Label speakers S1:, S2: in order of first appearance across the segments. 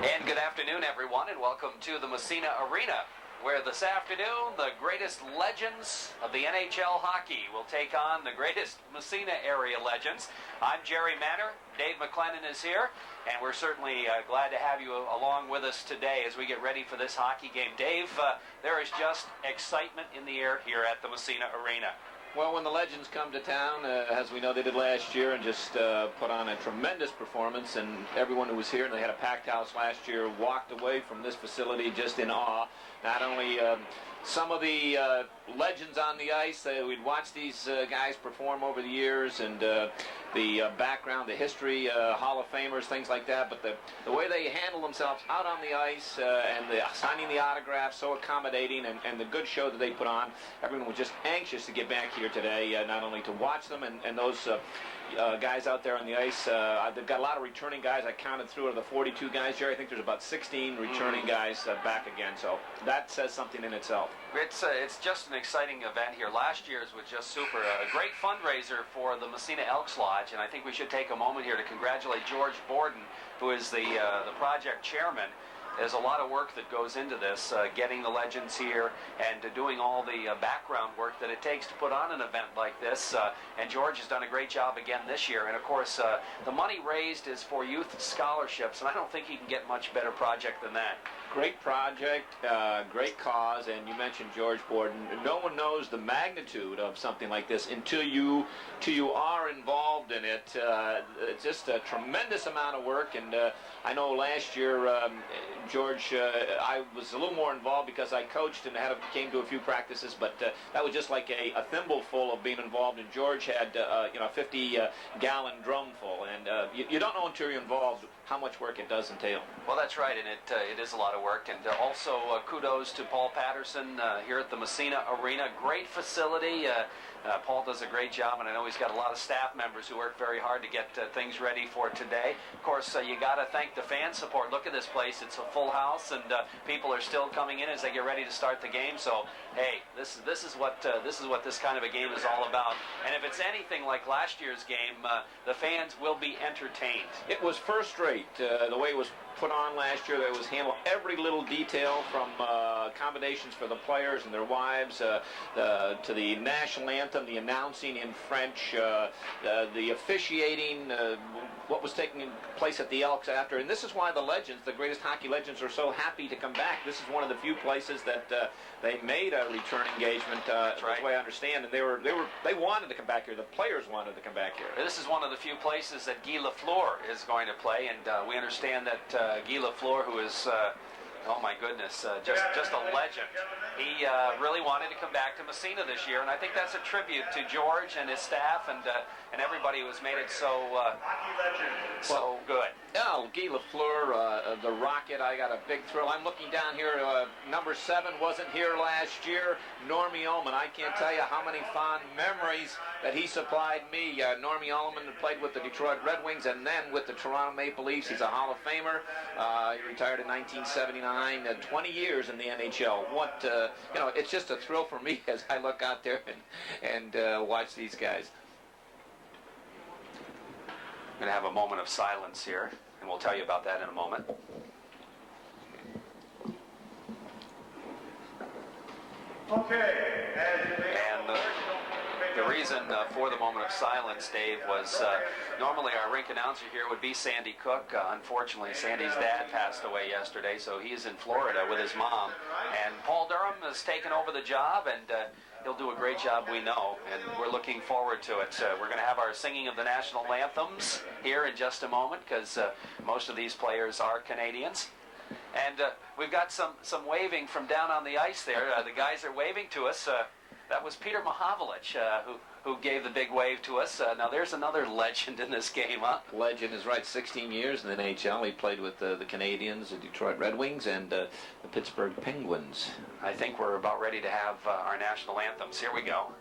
S1: And good afternoon, everyone, and welcome to the Massena Arena, where this afternoon the greatest legends of the NHL hockey will take on the greatest Massena area legends. I'm Jerry Manor. Dave McLennan is here, and we're certainly glad to have you along with us today as we get ready for this hockey game. Dave, there is just excitement in the air here at the Massena Arena.
S2: Well, when the legends come to town, as we know they did last year, and just put on a tremendous performance, and everyone who was here, and they had a packed house last year, walked away from this facility just in awe. Not only some of the legends on the ice, we'd watched these guys perform over the years, and the background, the history, Hall of Famers, things like that, but the way they handle themselves out on the ice and signing the autographs, so accommodating, and the good show that they put on, everyone was just anxious to get back here today, not only to watch them and those guys out there on the ice. They've got a lot of returning guys. I counted through of the 42 guys, Jerry. I think there's about 16 returning guys back again, so that says something in itself.
S1: It's just an exciting event here. Last year's was just super. A great fundraiser for the Massena Elks Lodge, and I think we should take a moment here to congratulate George Borden, who is the project chairman. There's a lot of work that goes into this, getting the legends here and doing all the background work that it takes to put on an event like this. And George has done a great job again this year. And, of course, the money raised is for youth scholarships, and I don't think you can get much better project than that.
S2: Great project, great cause, and you mentioned George Borden. No one knows the magnitude of something like this until you are involved in it. It's just a tremendous amount of work, and I know last year, George, I was a little more involved because I coached and came to a few practices, but that was just like a thimbleful of being involved, and George had a 50-gallon drum full, and you don't know until you're involved how much work it does entail.
S1: Well, that's right, and it is a lot of work. And also kudos to Paul Patterson here at the Massena Arena. Great facility. Paul does a great job, and I know he's got a lot of staff members who work very hard to get things ready for today. Of course, you got to thank the fan support. Look at this place; it's a full house, and people are still coming in as they get ready to start the game. So, hey, this is what this kind of a game is all about. And if it's anything like last year's game, the fans will be entertained.
S2: It was first rate. The way it was put on last year, that was handled every little detail, from accommodations for the players and their wives to the national anthem, the announcing in French, the officiating, what was taking place at the Elks after. And this is why the legends, the greatest hockey legends, are so happy to come back. This is one of the few places that they made a return engagement,
S1: That's right.
S2: The way I understand, and they wanted to come back here. The players wanted to come back here.
S1: This is one of the few places that Guy Lafleur is going to play, and we understand that Guy Lafleur, who is oh my goodness, just a legend. He really wanted to come back to Massena this year, and I think that's a tribute to George and his staff and everybody who has made it so good.
S2: Oh, Guy Lafleur, the Rocket, I got a big thrill. I'm looking down here, number 7 wasn't here last year. Normie Ullman, I can't tell you how many fond memories that he supplied me. Normie Ullman played with the Detroit Red Wings and then with the Toronto Maple Leafs. He's a Hall of Famer. He retired in 1979, 20 years in the NHL. It's just a thrill for me as I look out there and watch these guys.
S1: I'm going to have a moment of silence here, and we'll tell you about that in a moment.
S3: Okay.
S1: And the reason for the moment of silence, Dave, was normally our rink announcer here would be Sandy Cook. Unfortunately, Sandy's dad passed away yesterday, so he's in Florida with his mom. And Paul Durham has taken over the job, and he'll do a great job, we know, and we're looking forward to it. We're going to have our singing of the national anthems here in just a moment, because most of these players are Canadians. And we've got some waving from down on the ice there. The guys are waving to us. That was Peter Mahavlich, who gave the big wave to us. Now, there's another legend in this game, huh?
S2: Legend is right. 16 years in the NHL. He played with the Canadiens, the Detroit Red Wings, and the Pittsburgh Penguins.
S1: I think we're about ready to have our national anthems. Here we go.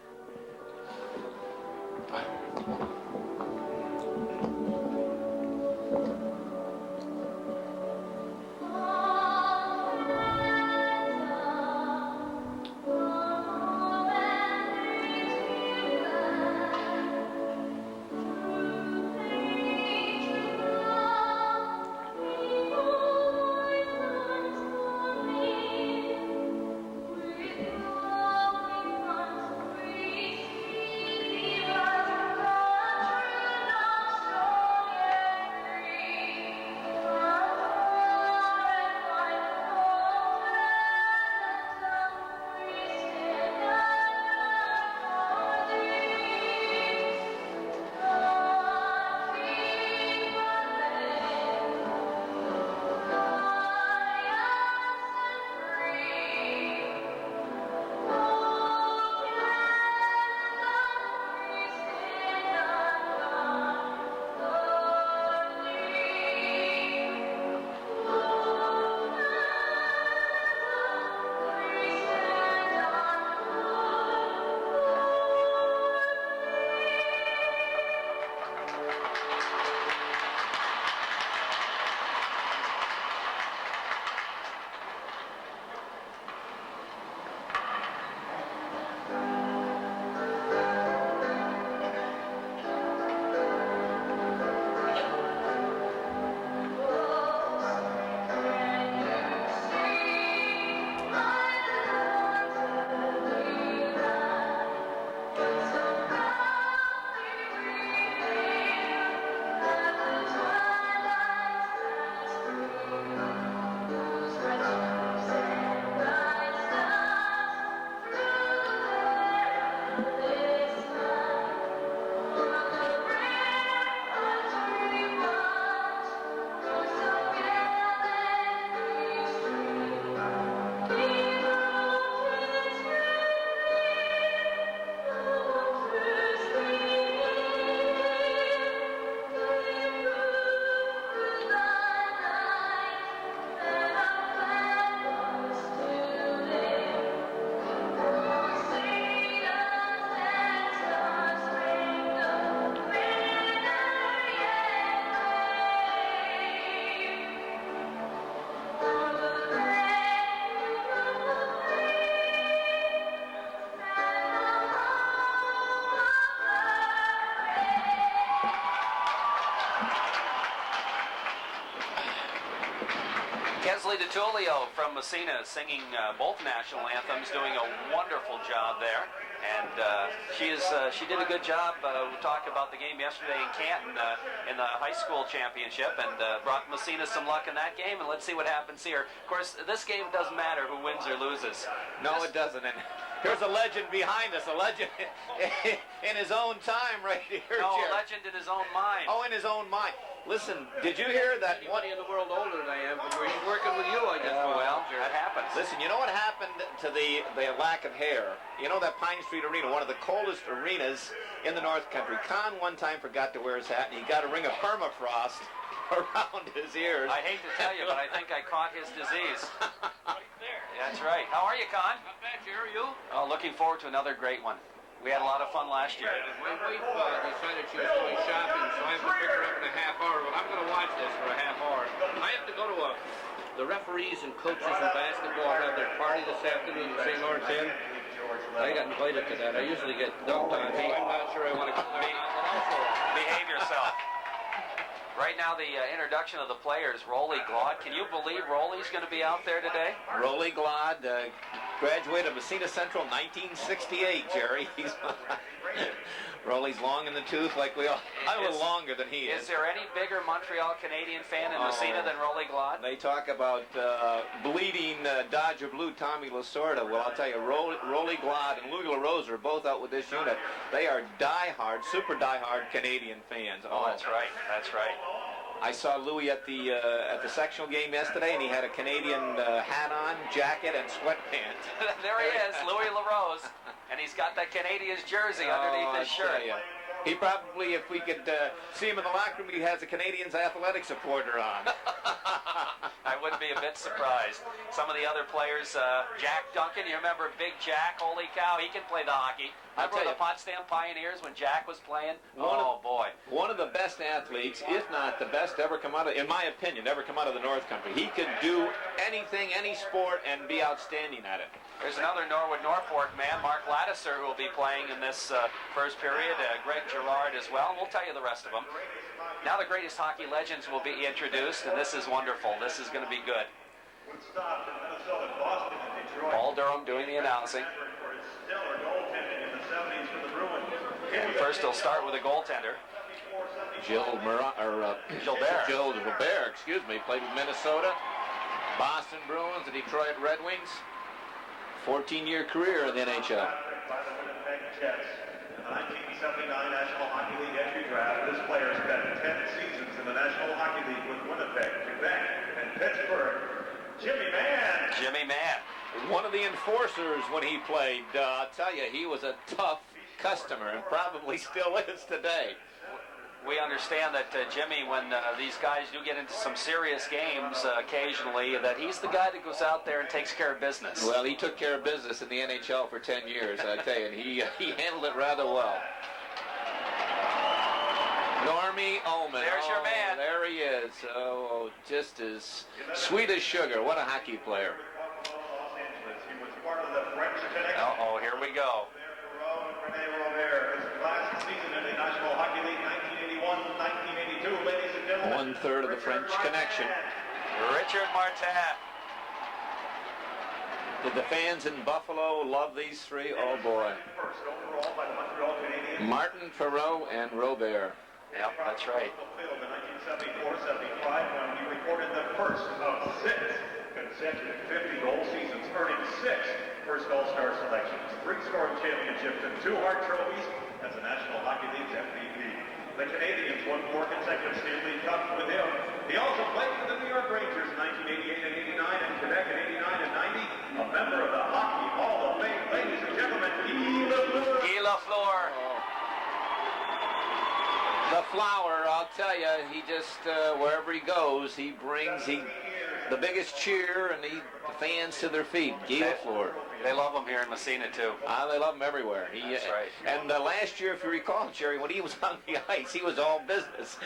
S1: Kesley DeTulio from Massena singing both national anthems, doing a wonderful job there. And she did a good job. We talked about the game yesterday in Canton in the high school championship, and brought Massena some luck in that game. And let's see what happens here. Of course, this game doesn't matter who wins or loses.
S2: No, it doesn't. And here's a legend behind us, a legend in his own time right here.
S1: No,
S2: Jerry.
S1: a legend in his own mind.
S2: Oh, in his own mind. Listen, did you hear that?
S4: Anybody in the world older than I am, but he's working with you, I guess.
S1: Well, that happens.
S2: Listen, you know what happened to the lack of hair? You know that Pine Street Arena, one of the coldest arenas in the North Country. Con one time forgot to wear his hat, and he got a ring of permafrost around his ears.
S1: I hate to tell you, but I think I caught his disease. That's right. How are you, Con?
S4: Not bad, Jerry. You?
S1: Oh, looking forward to another great one. We had a lot of fun last year.
S4: My wife decided she was going shopping, so I have to pick her up in a half hour. But I'm going to watch this for a half hour. I have to go to the referees and coaches in basketball have their party this afternoon in St. Lawrence Inn. I got invited to that. I usually get dunked on, so I'm not sure I want to come there.
S1: Behave yourself. Right now, the introduction of the players, Rolly Glod. Can you believe Rolly's going to be out there today?
S2: Rolly Glod graduated Massena Central 1968, Jerry. Rolly's long in the tooth like we all. I'm a little longer than he is.
S1: Is there any bigger Montreal Canadian fan in Massena than Rolly Glod?
S2: They talk about bleeding Dodger Blue Tommy Lasorda. Well, I'll tell you, Rolly Glod and Louis LaRose are both out with this unit. They are diehard, super diehard Canadian fans.
S1: Oh, that's right. That's right.
S2: I saw Louis at the sectional game yesterday, and he had a Canadian hat on, jacket, and sweatpants.
S1: There he is, Louis LaRose, and he's got that Canadiens jersey underneath his shirt.
S2: He probably, if we could see him in the locker room, he has a Canadiens athletic supporter on.
S1: I wouldn't be a bit surprised. Some of the other players, Jack Duncan, you remember Big Jack? Holy cow, he can play the hockey. Remember the Potsdam Pioneers when Jack was playing? Boy.
S2: One of the best athletes, if not the best ever come out of, in my opinion, ever come out of the North Country. He could do anything, any sport, and be outstanding at it.
S1: There's another Norwood-Norfolk man, Mark Lattiser, who will be playing in this first period. Greg Gerard as well. We'll tell you the rest of them. Now the greatest hockey legends will be introduced, and this is wonderful. This is going to be good. Paul Durham doing the announcing. And first he'll start with a goaltender.
S2: Gilbert, excuse me, played with Minnesota, Boston Bruins, the Detroit Red Wings. 14-year career in the NHL.
S3: By the Winnipeg Jets. In the 1979 National Hockey League entry draft, this player spent 10 seasons in the National Hockey League with Winnipeg, Quebec, and Pittsburgh. Jimmy Mann.
S1: Jimmy Mann.
S2: One of the enforcers when he played. I'll tell you, he was a tough customer and probably still is today.
S1: We understand that Jimmy, when these guys do get into some serious games occasionally, that he's the guy that goes out there and takes care of business.
S2: Well, he took care of business in the NHL for 10 years, I tell you, and he handled it rather well. Normie Ullman.
S1: There's your man.
S2: There he is. Oh, just as sweet as sugar. What a hockey player.
S1: Uh-oh, here we go.
S2: One-third of the French Connection.
S1: Richard Martin.
S2: Did the fans in Buffalo love these three? Oh, boy. Martin, Perreault, and Robert.
S1: Yep, that's right.
S3: In 1974-75, when he recorded the first of 6 consecutive 50-goal seasons, earning 6 first All-Star selections, 3 scoring championships, and 2 Hart trophies as the National Hockey League's MVP. The Canadiens won 4 consecutive Stanley Cups with him. He also played for the New York Rangers in 1988 and 89, and Quebec in 89 and 90. A member of the Hockey Hall of Fame, ladies and gentlemen, Guy Lafleur.
S1: Guy Lafleur.
S2: The Flower, I'll tell you, he just, wherever he goes, he brings the biggest cheer and the fans to their feet. Guy Lafleur.
S1: They love him here in Massena, too.
S2: They love him everywhere.
S1: That's right.
S2: And last year, if you recall, Jerry, when he was on the ice, he was all business.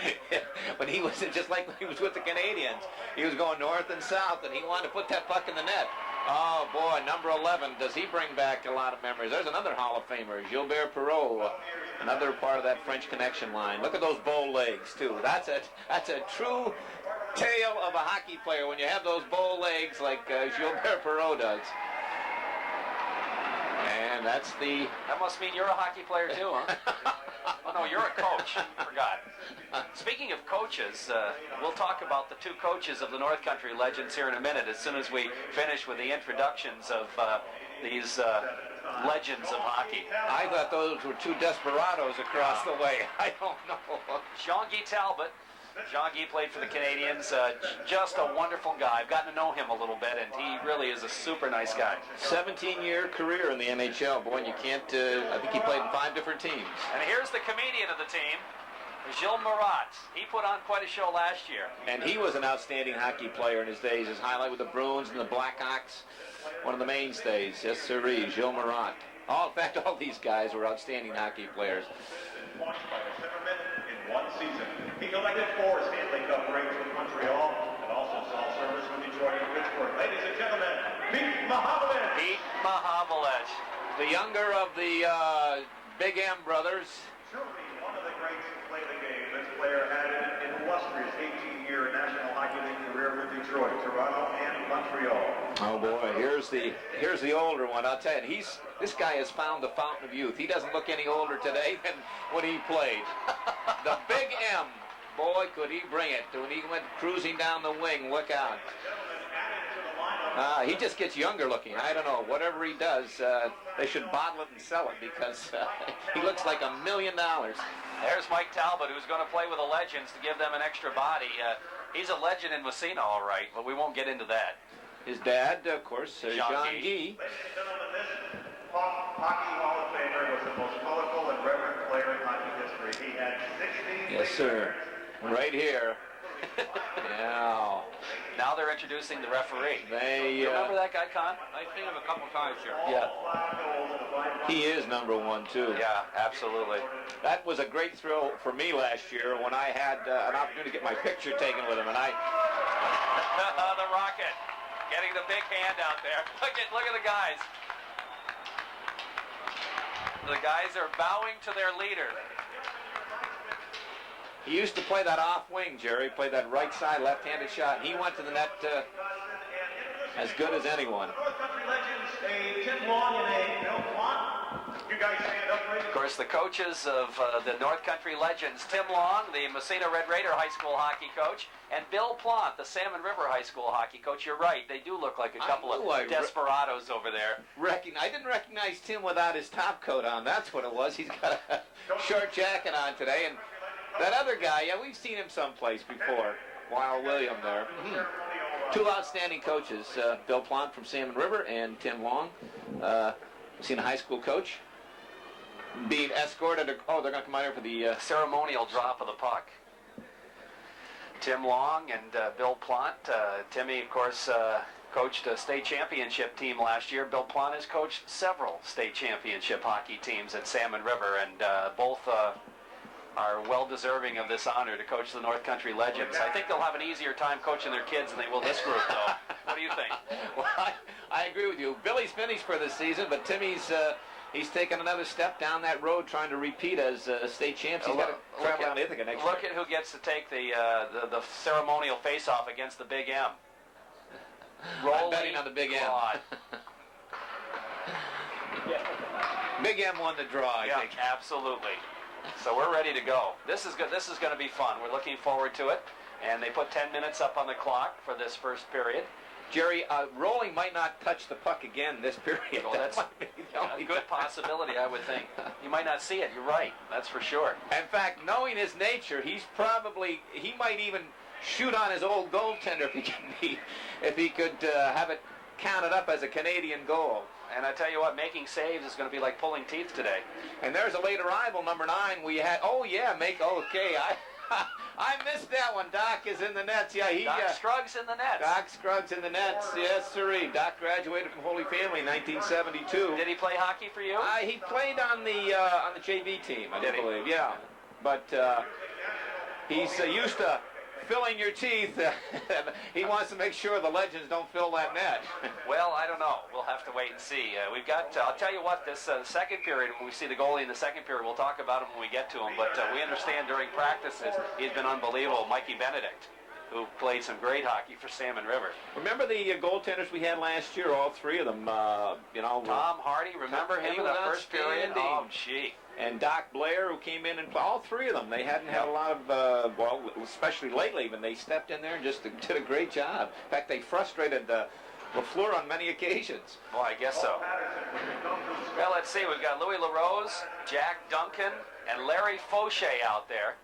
S2: When he was, just like when he was with the Canadiens, he was going north and south, and he wanted to put that puck in the net. Oh, boy, number 11, does he bring back a lot of memories. There's another Hall of Famer, Gilbert Perreault, another part of that French Connection line. Look at those bow legs, too. That's a true tail of a hockey player when you have those bow legs like Gilbert Perreault does. And that's the...
S1: That must mean you're a hockey player too, huh? Oh, no, you're a coach. Forgot. Speaking of coaches, we'll talk about the two coaches of the North Country Legends here in a minute as soon as we finish with the introductions of these legends of hockey.
S2: I thought those were two desperados across the way. I don't know.
S1: Jean-Guy Talbot. Jean-Guy played for the Canadiens. Just a wonderful guy. I've gotten to know him a little bit, and he really is a super nice guy.
S2: 17-year career in the NHL. Boy, you can't... I think he played in 5 different teams.
S1: And here's the comedian of the team, Gilles Marat. He put on quite a show last year.
S2: And he was an outstanding hockey player in his days. His highlight with the Bruins and the Blackhawks. One of the mainstays. Yes, sirree, Gilles Marat. In fact, all these guys were outstanding hockey players.
S3: Launched by the Zimmerman in one season. He collected 4 Stanley Cup rings with Montreal and also saw service with Detroit and Pittsburgh. Ladies and gentlemen, Pete Mahovlich.
S1: Pete Mahovlich.
S2: The younger of the Big M brothers.
S3: Truly one of the greats to play the game. This player had an illustrious 18-year National Hockey League career with Detroit, Toronto, and Montreal.
S2: Oh boy, here's the older one. I'll tell you, this guy has found the fountain of youth. He doesn't look any older today than when he played. The Big M. Boy, could he bring it. When he went cruising down the wing, look out. He just gets younger looking. I don't know. Whatever he does, they should bottle it and sell it because he looks like $1 million.
S1: There's Mike Talbot, who's going to play with the Legends to give them an extra body. He's a legend in Massena, all right, but we won't get into that.
S2: His dad, of course, Jean-Guy.
S3: Ladies and gentlemen, this Hockey Hall of Famer was the most colorful and reverent player in hockey history. He had 16
S2: Yes, sir. Right here. Yeah.
S1: Now they're introducing the referee.
S2: They,
S1: you remember that guy, Con?
S4: I've seen him a couple times here.
S1: Yeah.
S2: He is #1, too.
S1: Yeah, absolutely.
S2: That was a great thrill for me last year when I had an opportunity to get my picture taken with him, and I...
S1: The Rocket getting the big hand out there. Look at the guys. The guys are bowing to their leader.
S2: He used to play that off wing, Jerry. Played that right side left-handed shot. He went to the net as good as anyone.
S3: North Country Legends, a Tim Long and a Bill Plant. You guys stand up, please.
S1: Of course, the coaches of the North Country Legends, Tim Long, the Massena Red Raider High School hockey coach, and Bill Plant, the Salmon River High School hockey coach. You're right. They do look like a couple of desperados over there.
S2: I didn't recognize Tim without his top coat on. That's what it was. He's got a short jacket on today, and that other guy, yeah, we've seen him someplace before. Wild William there. Two outstanding coaches, Bill Plant from Salmon River and Tim Long, Massena High School coach, being escorted. They're going to come out here for the
S1: ceremonial drop of the puck. Tim Long and Bill Plant. Timmy, of course, coached a state championship team last year. Bill Plant has coached several state championship hockey teams at Salmon River, and both are well deserving of this honor to coach the North Country Legends. I think they'll have an easier time coaching their kids than they will this group, though. What do you think?
S2: Well, I agree with you. Billy's finished for this season, but Timmy's he's taken another step down that road trying to repeat as state champs. He's got to travel down to Ithaca next year.
S1: Look at who gets to take the ceremonial face-off against the Big M.
S2: I'm betting on the Big M. Big M won the draw, I think.
S1: Absolutely. So we're ready to go. This is good. This is going to be fun. We're looking forward to it. And they put 10 minutes up on the clock for this first period.
S2: Jerry, Rolling might not touch the puck again this period.
S1: Well, that's a good possibility, I would think. You might not see it. You're right. That's for sure.
S2: In fact, knowing his nature, he might even shoot on his old goaltender if he could have it counted up as a Canadian goal.
S1: And I tell you what, making saves is going to be like pulling teeth today.
S2: And there's a late arrival, number 9. We had, okay, I missed that one. Doc is in the nets. Yeah,
S1: Doc Scruggs in the nets.
S2: Doc Scruggs in the nets. Yes, sirree. Doc graduated from Holy Family in 1972.
S1: Did he play hockey for you?
S2: He played on the JV team, I believe. Yeah, but he's used to filling your teeth. He wants to make sure the Legends don't fill that net.
S1: Well, I don't know. We'll have to wait and see. We've got, I'll tell you what, this second period, when we see the goalie in the second period, we'll talk about him when we get to him, but we understand during practices he's been unbelievable, Mikey Benedict. who played some great hockey for Salmon River.
S2: Remember the goaltenders we had last year? All three of them,
S1: Tom Hardy, remember him in the first period? Oh, gee.
S2: And Doc Blair, who came in, and all three of them. They hadn't had a lot of, well, especially lately, but they stepped in there and just did a great job. In fact, they frustrated LaFleur on many occasions.
S1: Well, I guess so. Well, let's see. We've got Louis LaRose, Jack Duncan, and Larry Fauché out there.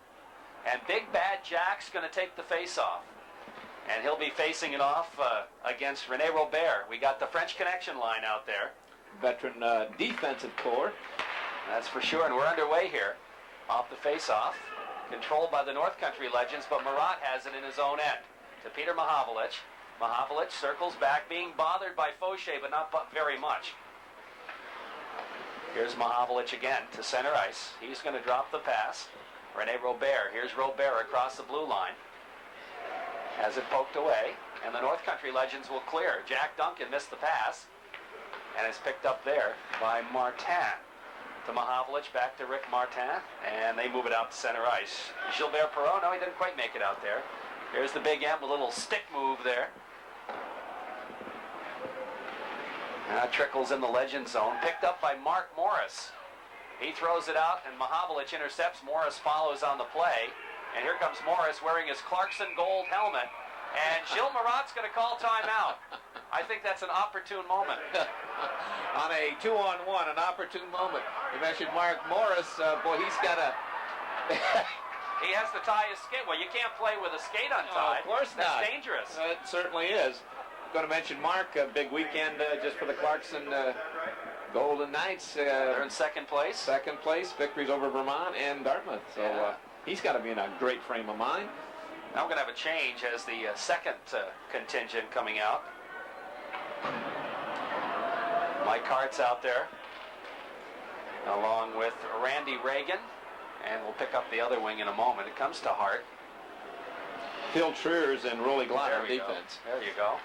S1: And Big Bad Jack's going to take the face-off. And he'll be facing it off against René Robert. We got the French Connection line out there.
S2: Veteran defensive core.
S1: That's for sure. And we're underway here off the face-off. Controlled by the North Country Legends, but Marat has it in his own end. To Peter Mahavlich. Mahavlich circles back, being bothered by Fauché, but not very much. Here's Mahavlich again to center ice. He's going to drop the pass. René Robert. Here's Robert across the blue line. Has it poked away, and the North Country Legends will clear. Jack Duncan missed the pass, and it's picked up there by Martin. To Mahavlich, back to Rick Martin, and they move it out to center ice. Gilbert Perreault, no, he didn't quite make it out there. Here's the Big M, a little stick move there. Trickles in the Legend zone, picked up by Mark Morris. He throws it out, and Mahavlich intercepts. Morris follows on the play. And here comes Morris wearing his Clarkson gold helmet. And Gilles Marat's going to call timeout. I think that's an opportune moment.
S2: On a 2-on-1, an opportune moment. You mentioned Mark Morris. Boy, he's got a...
S1: He has to tie his skate. Well, you can't play with a skate untied.
S2: Of course not.
S1: That's dangerous.
S2: It certainly is. I'm going to mention Mark, a big weekend just for the Clarkson Golden Knights.
S1: They're in second place.
S2: Second place, victories over Vermont and Dartmouth. So he's got to be in a great frame of mind.
S1: Now we're going to have a change as the second contingent coming out. Mike Hart's out there, along with Randy Reagan, and we'll pick up the other wing in a moment. It comes to Hart.
S2: Phil Triers and Rolly Glott on defense.
S1: There you go.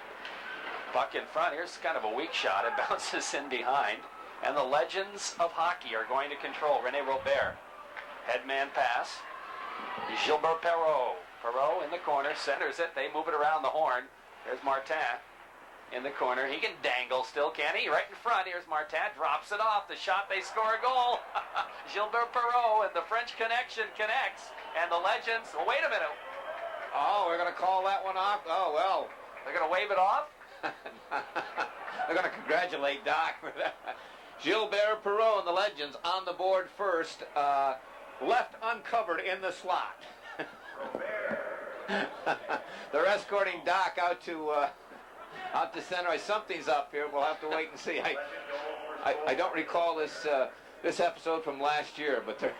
S1: Puck in front. Here's kind of a weak shot. It bounces in behind. And the Legends of Hockey are going to control. René Robert. Headman pass. Gilbert Perreault. Perreault in the corner. Centers it. They move it around the horn. There's Martin in the corner. He can dangle still, can he? Right in front. Here's Martin. Drops it off. The shot. They score a goal. Gilbert Perreault and the French Connection connects. And the Legends. Well, wait a minute.
S2: Oh, we're going to call that one off? Oh, well.
S1: They're going to wave it off?
S2: They're going to congratulate Doc for that. Gilbert Perreault and the Legends on the board first. Left uncovered in the slot. They're escorting Doc out to center. Something's up here. We'll have to wait and see. I don't recall this episode from last year, but they're...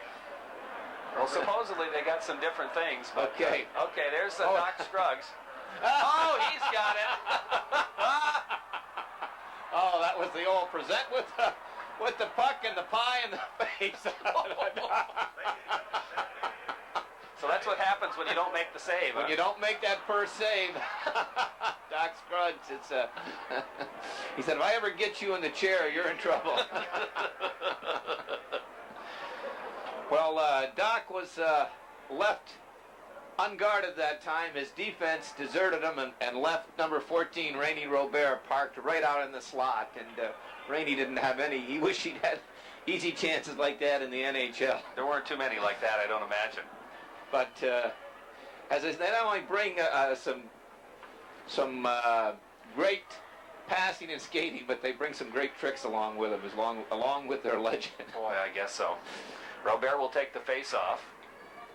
S1: Well, supposedly they got some different things. But,
S2: okay.
S1: Okay, there's Doc Scruggs. Oh, he's got it.
S2: Oh, that was the old present with the puck and the pie in the face.
S1: So that's what happens when you don't make the save.
S2: When you don't make that first save, Doc Scruggs, it's he said, if I ever get you in the chair, you're in trouble. Well, Doc was left unguarded that time. His defense deserted him and left number 14, René Robert, parked right out in the slot. And René didn't have any. He wished he'd had easy chances like that in the NHL.
S1: There weren't too many like that, I don't imagine.
S2: But as they not only bring some great passing and skating, but they bring some great tricks along with them, along with their legend.
S1: Boy, I guess so. Robert will take the face-off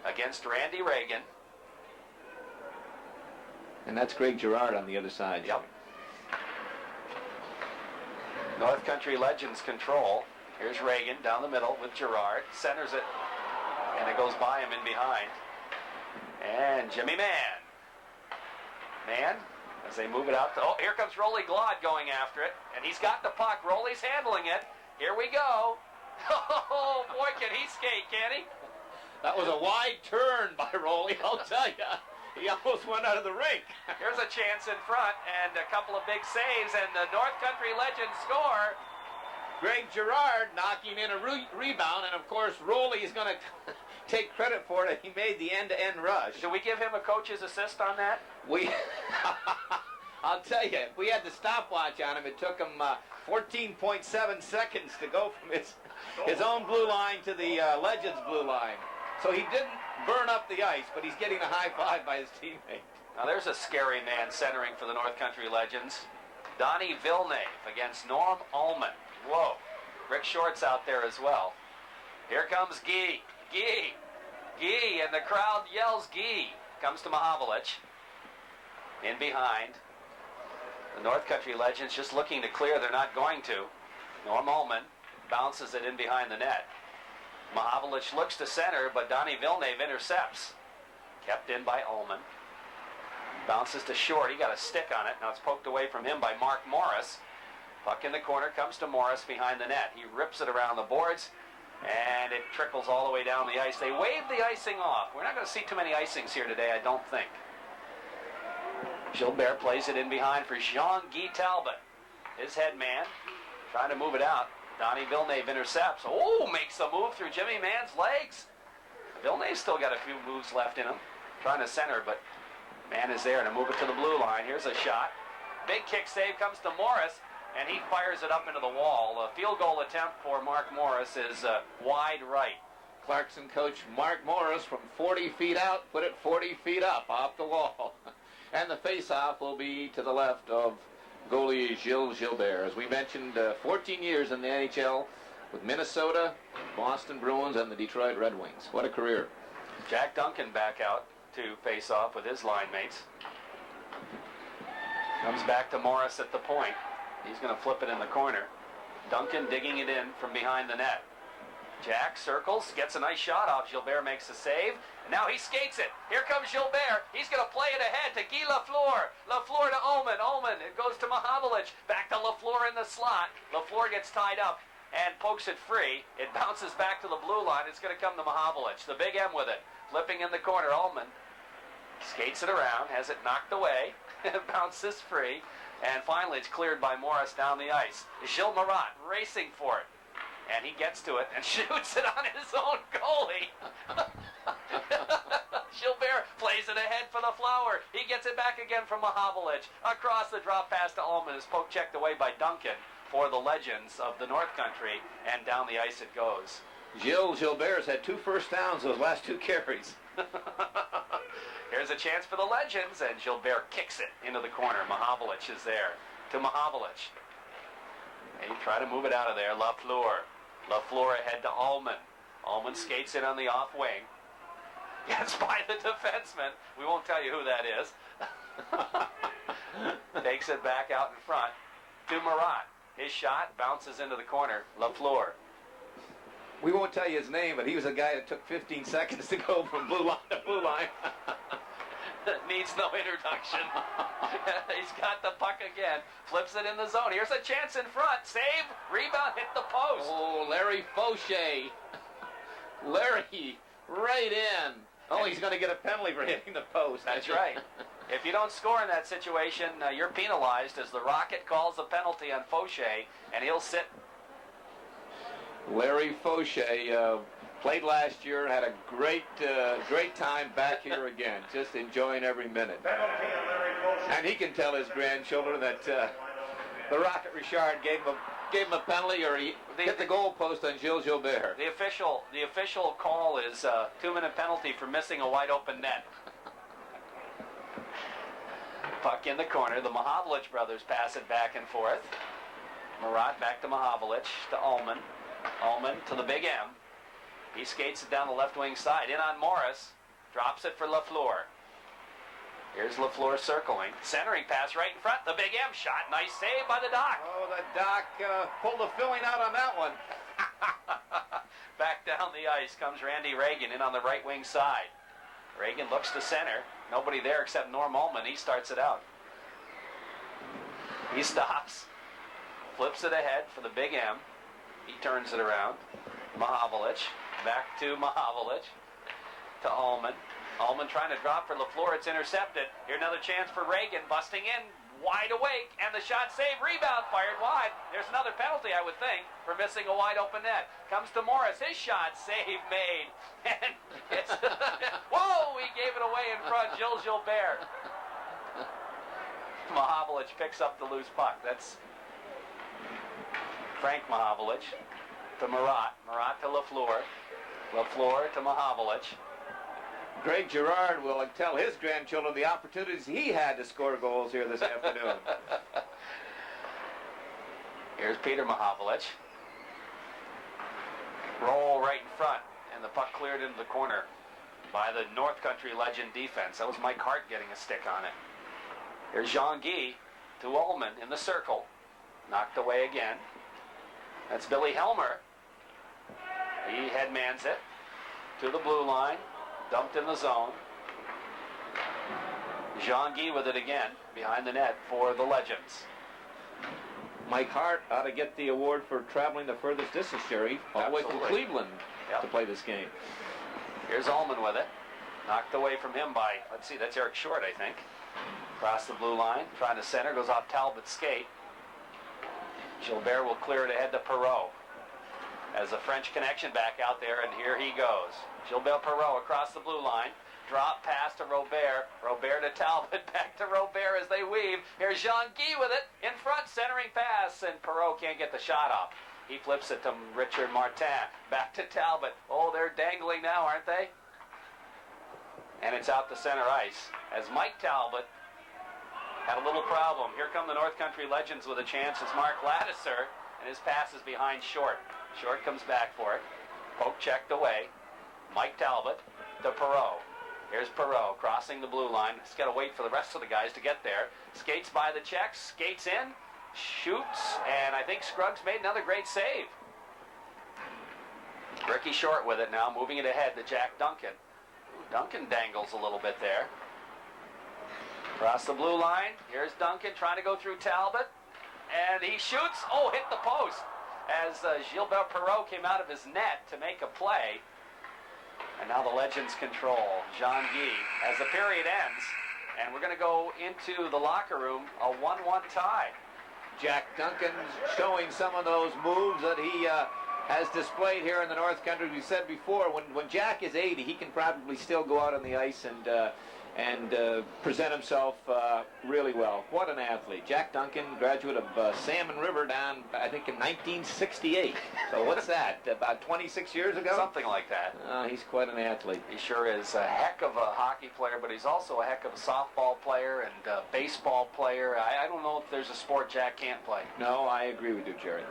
S1: against Randy Reagan.
S2: And that's Greg Girard on the other side.
S1: Yep. North Country Legends control. Here's Reagan down the middle with Girard. Centers it, and it goes by him in behind. And Jimmy Mann. Mann, as they move it out. Oh, here comes Rolly Glott going after it. And he's got the puck. Rolly's handling it. Here we go. Oh, boy, can he skate, can he?
S2: That was a wide turn by Rolly, I'll tell you. He almost went out of the rink.
S1: Here's a chance in front and a couple of big saves, and the North Country Legends score.
S2: Greg Girard knocking in a rebound, and of course Rolly is going to take credit for it. He made the end-to-end rush.
S1: Do we give him a coach's assist on that?
S2: I'll tell you, if we had the stopwatch on him, it took him 14.7 seconds to go from his own blue line to the Legends blue line. So he didn't burn up the ice, but he's getting a high five by his teammate.
S1: Now there's a scary man centering for the North Country Legends. Donnie Villeneuve against Norm Ullman. Whoa. Rick Short's out there as well. Here comes Guy. Guy, and the crowd yells Guy. Comes to Mahavlich. In behind. The North Country Legends just looking to clear. They're not going to. Norm Ullman bounces it in behind the net. Mahavlich looks to center, but Donnie Villeneuve intercepts. Kept in by Ullman. Bounces to Short. He got a stick on it. Now it's poked away from him by Mark Morris. Puck in the corner, comes to Morris behind the net. He rips it around the boards, and it trickles all the way down the ice. They wave the icing off. We're not going to see too many icings here today, I don't think. Gilbert plays it in behind for Jean-Guy Talbot. His head man, trying to move it out. Donnie Villeneuve intercepts. Oh, makes a move through Jimmy Mann's legs. Villeneuve's still got a few moves left in him. Trying to center, but Mann is there to move it to the blue line. Here's a shot. Big kick save comes to Morris, and he fires it up into the wall. A field goal attempt for Mark Morris is wide right.
S2: Clarkson coach Mark Morris from 40 feet out, put it 40 feet up off the wall. And the face-off will be to the left of goalie Gilles Gilbert. As we mentioned, 14 years in the NHL with Minnesota, Boston Bruins, and the Detroit Red Wings. What a career.
S1: Jack Duncan back out to face off with his line mates. Comes back to Morris at the point. He's going to flip it in the corner. Duncan digging it in from behind the net. Jack circles, gets a nice shot off. Gilbert makes a save. And now he skates it. Here comes Gilbert. He's going to play it ahead to Guy Lafleur. Lafleur to Ullman. Ullman, it goes to Mahavlich. Back to Lafleur in the slot. Lafleur gets tied up and pokes it free. It bounces back to the blue line. It's going to come to Mahavlich. The big M with it. Flipping in the corner. Ullman skates it around, has it knocked away. It bounces free. And finally, it's cleared by Morris down the ice. Gilles Marat racing for it. And he gets to it and shoots it on his own goalie. Gilbert plays it ahead for the Flower. He gets it back again from Mahavlich. Across the drop pass to Ullman is poke checked away by Duncan for the Legends of the North Country. And down the ice it goes.
S2: Gilles Gilbert's had 2 first downs those last 2 carries.
S1: Here's a chance for the Legends, and Gilbert kicks it into the corner. Mahavlich is there to Mahavlich. And he try to move it out of there. Lafleur. Lafleur ahead to Ullman. Ullman skates in on the off wing. Gets by the defenseman. We won't tell you who that is. Takes it back out in front to Marat. His shot bounces into the corner. Lafleur.
S2: We won't tell you his name, but he was a guy that took 15 seconds to go from blue line to blue line.
S1: Needs no introduction. He's got the puck again. Flips it in the zone. Here's a chance in front. Save. Rebound. Hit the post.
S2: Oh, Larry Fauché. Larry, right in. Oh, he's going to get a penalty for hitting the post.
S1: That's right. If you don't score in that situation, you're penalized as the Rocket calls a penalty on Fauché, and he'll sit.
S2: Larry Fauché played last year, had a great time back here again, just enjoying every minute. And he can tell his grandchildren that the Rocket Richard gave him a penalty, or he hit the goal post on Gilles Gilbert.
S1: The official call is a 2-minute penalty for missing a wide open net. Puck in the corner. The Mahavlich brothers pass it back and forth. Marat back to Mahavlich to Ullman. Ullman to the big M. He skates it down the left wing side. In on Morris. Drops it for Lafleur. Here's Lafleur circling. Centering pass right in front. The big M shot. Nice save by the Doc.
S2: Oh, the Doc pulled the filling out on that one.
S1: Back down the ice comes Randy Reagan in on the right wing side. Reagan looks to center. Nobody there except Norm Ullman. He starts it out. He stops. Flips it ahead for the big M. He turns it around. Mahavlich. Back to Mahavlich. To Ullman. Ullman trying to drop for Lafleur. It's intercepted. Here another chance for Reagan. Busting in. wide awake, and the shot saved, rebound fired wide. There's another penalty, I would think, for missing a wide open net. Comes to Morris, his shot, save made. And it's, whoa, he gave it away in front, Gilles-Gilbert. Mahavlich picks up the loose puck. That's Frank Mahavlich to Marat. Marat to Lafleur. Lafleur to Mahavlich.
S2: Greg Girard will tell his grandchildren the opportunities he had to score goals here this afternoon.
S1: Here's Peter Mahavlich. Roll right in front, and the puck cleared into the corner by the North Country legend defense. That was Mike Hart getting a stick on it. Here's Jean-Guy to Ullman in the circle. Knocked away again. That's Billy Helmer. He headmans it to the blue line. Dumped in the zone. Jean-Guy with it again behind the net for the Legends.
S2: Mike Hart ought to get the award for traveling the furthest distance, Jerry, all the way from Cleveland to play this game.
S1: Here's Ullman with it. Knocked away from him by, let's see, that's Eric Short, I think. Across the blue line, trying to center, goes off Talbot's skate. Gilbert will clear it ahead to Perreault. As a French connection back out there, and here he goes. Gilbert Perreault across the blue line. Drop pass to Robert. Robert to Talbot. Back to Robert as they weave. Here's Jean-Guy with it. In front, centering pass, and Perreault can't get the shot off. He flips it to Richard Martin. Back to Talbot. Oh, they're dangling now, aren't they? And it's out to center ice as Mike Talbot had a little problem. Here come the North Country Legends with a chance. It's Mark Ladouceur, and his pass is behind Short. Short comes back for it. Poke checked away. Mike Talbot to Perreault. Here's Perreault crossing the blue line. He's got to wait for the rest of the guys to get there. Skates by the checks, skates in, shoots, and I think Scruggs made another great save. Ricky Short with it now, moving it ahead to Jack Duncan. Duncan dangles a little bit there. Across the blue line, here's Duncan trying to go through Talbot, and he shoots. Oh, hit the post as Gilbert Perreault came out of his net to make a play. And now the Legends control. Jean-Guy as the period ends, and we're going to go into the locker room, a 1-1 tie.
S2: Jack Duncan showing some of those moves that he has displayed here in the North Country. We said before, when Jack is 80, he can probably still go out on the ice and present himself really well. What an athlete. Jack Duncan, graduate of Salmon River down, I think, in 1968. So what's that, about 26 years ago?
S1: Something like that.
S2: He's quite an athlete.
S1: He sure is a heck of a hockey player, but he's also a heck of a softball player and a baseball player. I don't know if there's a sport Jack can't play.
S2: No, I agree with you, Jerry.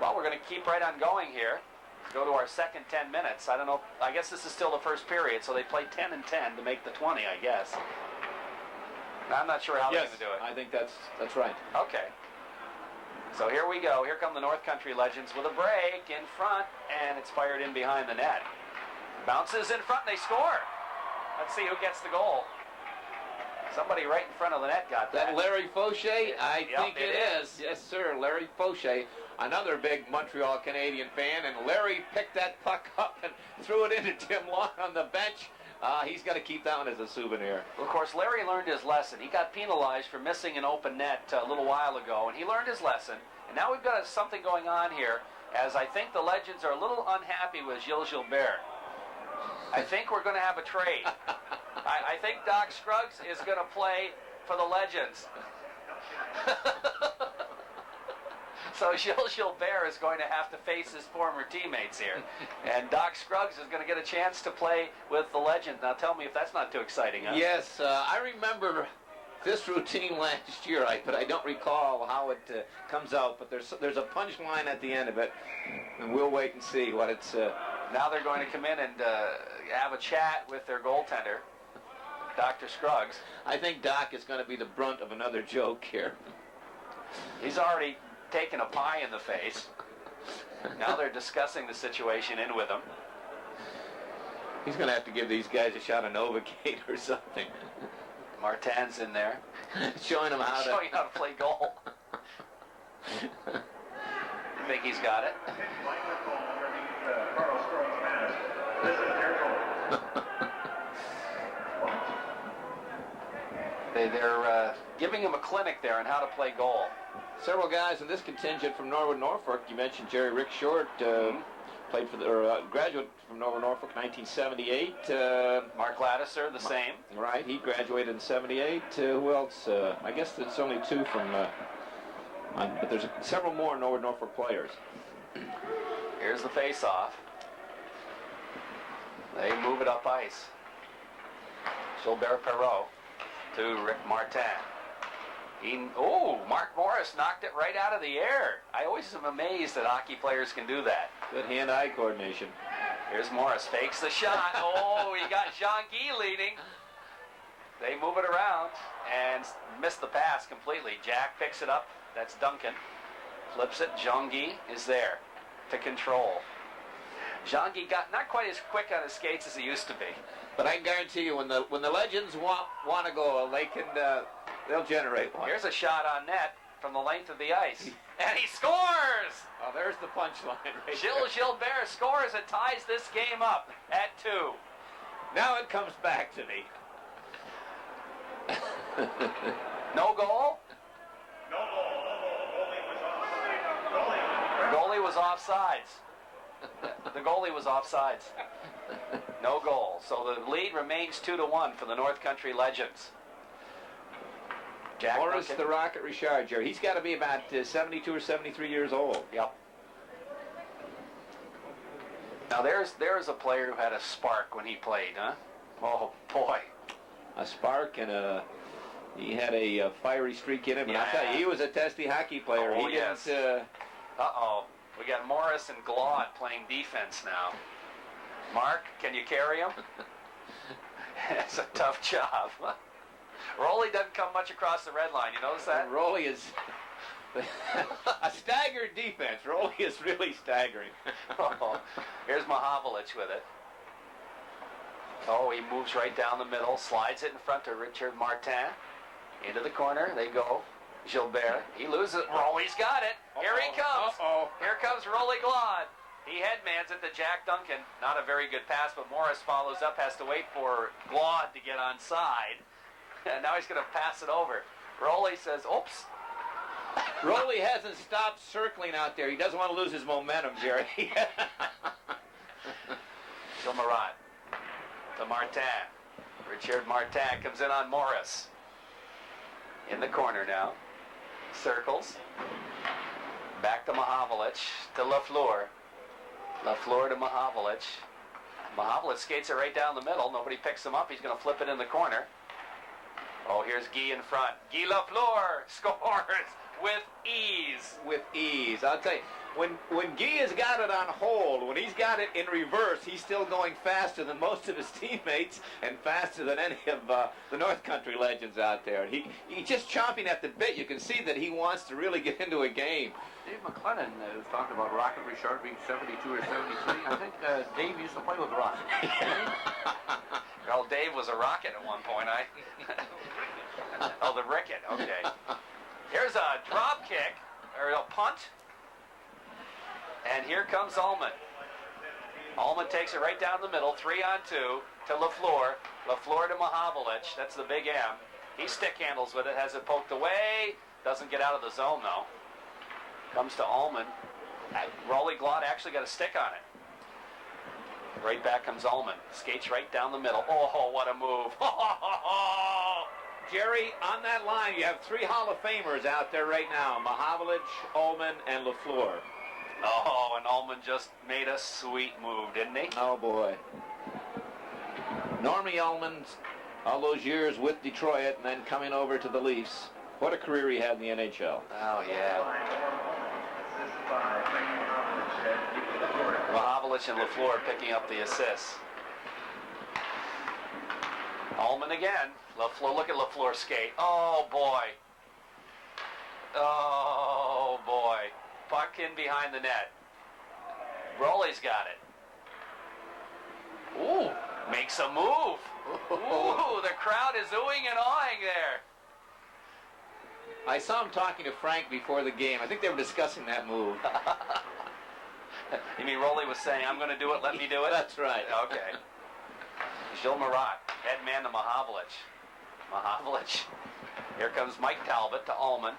S1: Well, we're going to keep right on going here. Go to our second 10 minutes. I don't know. I guess this is still the first period, so they play 10 and 10 to make the 20, I guess. I'm not sure how they're going to do it.
S2: I think that's right.
S1: Okay. So here we go. Here come the North Country Legends with a break in front, and it's fired in behind the net. Bounces in front, and they score. Let's see who gets the goal. Somebody right in front of the net got that.
S2: That Larry Fauché? I think it is.
S1: is.
S2: Yes, sir. Larry Fauché, another big Montreal Canadian fan, and Larry picked that puck up and threw it into Tim Long on the bench. He's got to keep that one as a souvenir.
S1: Well, of course, Larry learned his lesson. He got penalized for missing an open net a little while ago, and he learned his lesson. And now we've got something going on here, as I think the Legends are a little unhappy with Gilles Gilbert. I think we're going to have a trade. I think Doc Scruggs is going to play for the Legends. So Gilles Gilbert is going to have to face his former teammates here. And Doc Scruggs is going to get a chance to play with the Legends. Now tell me if that's not too exciting, huh?
S2: Yes, I remember this routine last year, but I don't recall how it comes out. But there's a punchline at the end of it, and we'll wait and see what it's...
S1: Now they're going to come in and have a chat with their goaltender, Dr. Scruggs.
S2: I think Doc is going to be the brunt of another joke here.
S1: He's already taken a pie in the face. Now they're discussing the situation in with him.
S2: He's going to have to give these guys a shot of Novacate or something.
S1: Martin's in there.
S2: Showing him how
S1: to play goal. You think he's got it? They're giving him a clinic there on how to play goal.
S2: Several guys in this contingent from Norwood, Norfolk. You mentioned Jerry Rick Short, played for the graduate from Norwood, Norfolk, 1978.
S1: Mark Laddiser, the same.
S2: Right, he graduated in 78. Who else? I guess there's only two from, but there's several more Norwood, Norfolk players.
S1: Here's the face-off. They move it up ice. Gilbert Perreault to Rick Martin. Mark Morris knocked it right out of the air. I always am amazed that hockey players can do that.
S2: Good hand-eye coordination.
S1: Here's Morris, fakes the shot. He got Jean-Guy leading. They move it around and miss the pass completely. Jack picks it up. That's Duncan. Flips it. Jean-Guy is there to control. Jean-Guy got not quite as quick on his skates as he used to be.
S2: But I guarantee you, when the Legends want a goal, they can they'll generate one.
S1: Here's a shot on net from the length of the ice, and he scores.
S2: Oh, there's the punchline. Right
S1: Gilbert scores and ties this game up at 2.
S2: Now it comes back to me.
S1: No goal?
S3: No goal.
S1: Goalie was offsides. The goalie was offsides. No goal. So the lead remains 2-1 for the North Country Legends. Jack
S2: Morris
S1: Duncan.
S2: the Rocket Richard, Jerry. He's got to be about 72 or 73 years old.
S1: Yep. Now there's a player who had a spark when he played, huh? Oh boy.
S2: A spark and he had a fiery streak in him. And
S1: Yeah.
S2: I tell you, he was a testy hockey player.
S1: Oh,
S2: He
S1: yes.
S2: didn't.
S1: We got Morris and Glaude playing defense now. Mark, can you carry him? It's a tough job. Rolly doesn't come much across the red line. You notice that?
S2: Rolly is a staggered defense. Rolly is really staggering.
S1: Here's Mahavlich with it. He moves right down the middle, slides it in front to Richard Martin. Into the corner, they go. Gilbert, he loses it. Rolly's got it. Here he comes. Here comes Rolly Glaude. He headmans it to Jack Duncan. Not a very good pass, but Morris follows up, has to wait for Glaude to get on side. And now he's going to pass it over. Rolly says, oops.
S2: Rolly hasn't stopped circling out there. He doesn't want to lose his momentum, Jerry.
S1: Gilmarat to Martin. Richard Martin comes in on Morris. In the corner now. Circles. Back to Mahavlich to Lafleur. Lafleur to Mahavlich. Mahavlich skates it right down the middle. Nobody picks him up. He's going to flip it in the corner. Here's Guy in front. Guy Lafleur scores with ease.
S2: With ease. I'll tell you, when Guy has got it on hold, when he's got it in reverse, he's still going faster than most of his teammates and faster than any of the North Country Legends out there. He's just chomping at the bit. You can see that he wants to really get into a game.
S4: Dave McLennan was talking about Rocket Richard being 72 or 73. I think Dave used to play with Rocket.
S1: Well, Dave was a Rocket at one point. The Ricket. Okay. Here's a drop kick, or a punt. And here comes Ullman. Ullman takes it right down the middle, 3-on-2 to Lafleur. Lafleur to Mahavlich. That's the big M. He stick handles with it, has it poked away. Doesn't get out of the zone, though. Comes to Ullman. Rolly Glaude actually got a stick on it. Right back comes Ullman. Skates right down the middle. Oh, what a move.
S2: Jerry, on that line, you have 3 Hall of Famers out there right now. Mahavlich, Ullman, and Lafleur.
S1: And Ullman just made a sweet move, didn't he?
S2: Oh, boy. Normie Ullman, all those years with Detroit and then coming over to the Leafs. What a career he had in the NHL.
S1: Oh, yeah. Mahavlich and Lafleur picking up the assists. Ullman again. Lafleur, look at Lafleur skate. Oh, boy. Oh, boy. Puck in behind the net. Rolly's got it. Ooh, makes a move. Ooh, the crowd is oohing and awing there.
S2: I saw him talking to Frank before the game. I think they were discussing that move.
S1: You mean Rolly was saying, I'm going to do it, let me do it?
S2: That's right.
S1: Okay. Gilles Marat, head man to Mahavlich. Mahavlich Here comes Mike Talbot to Ullman.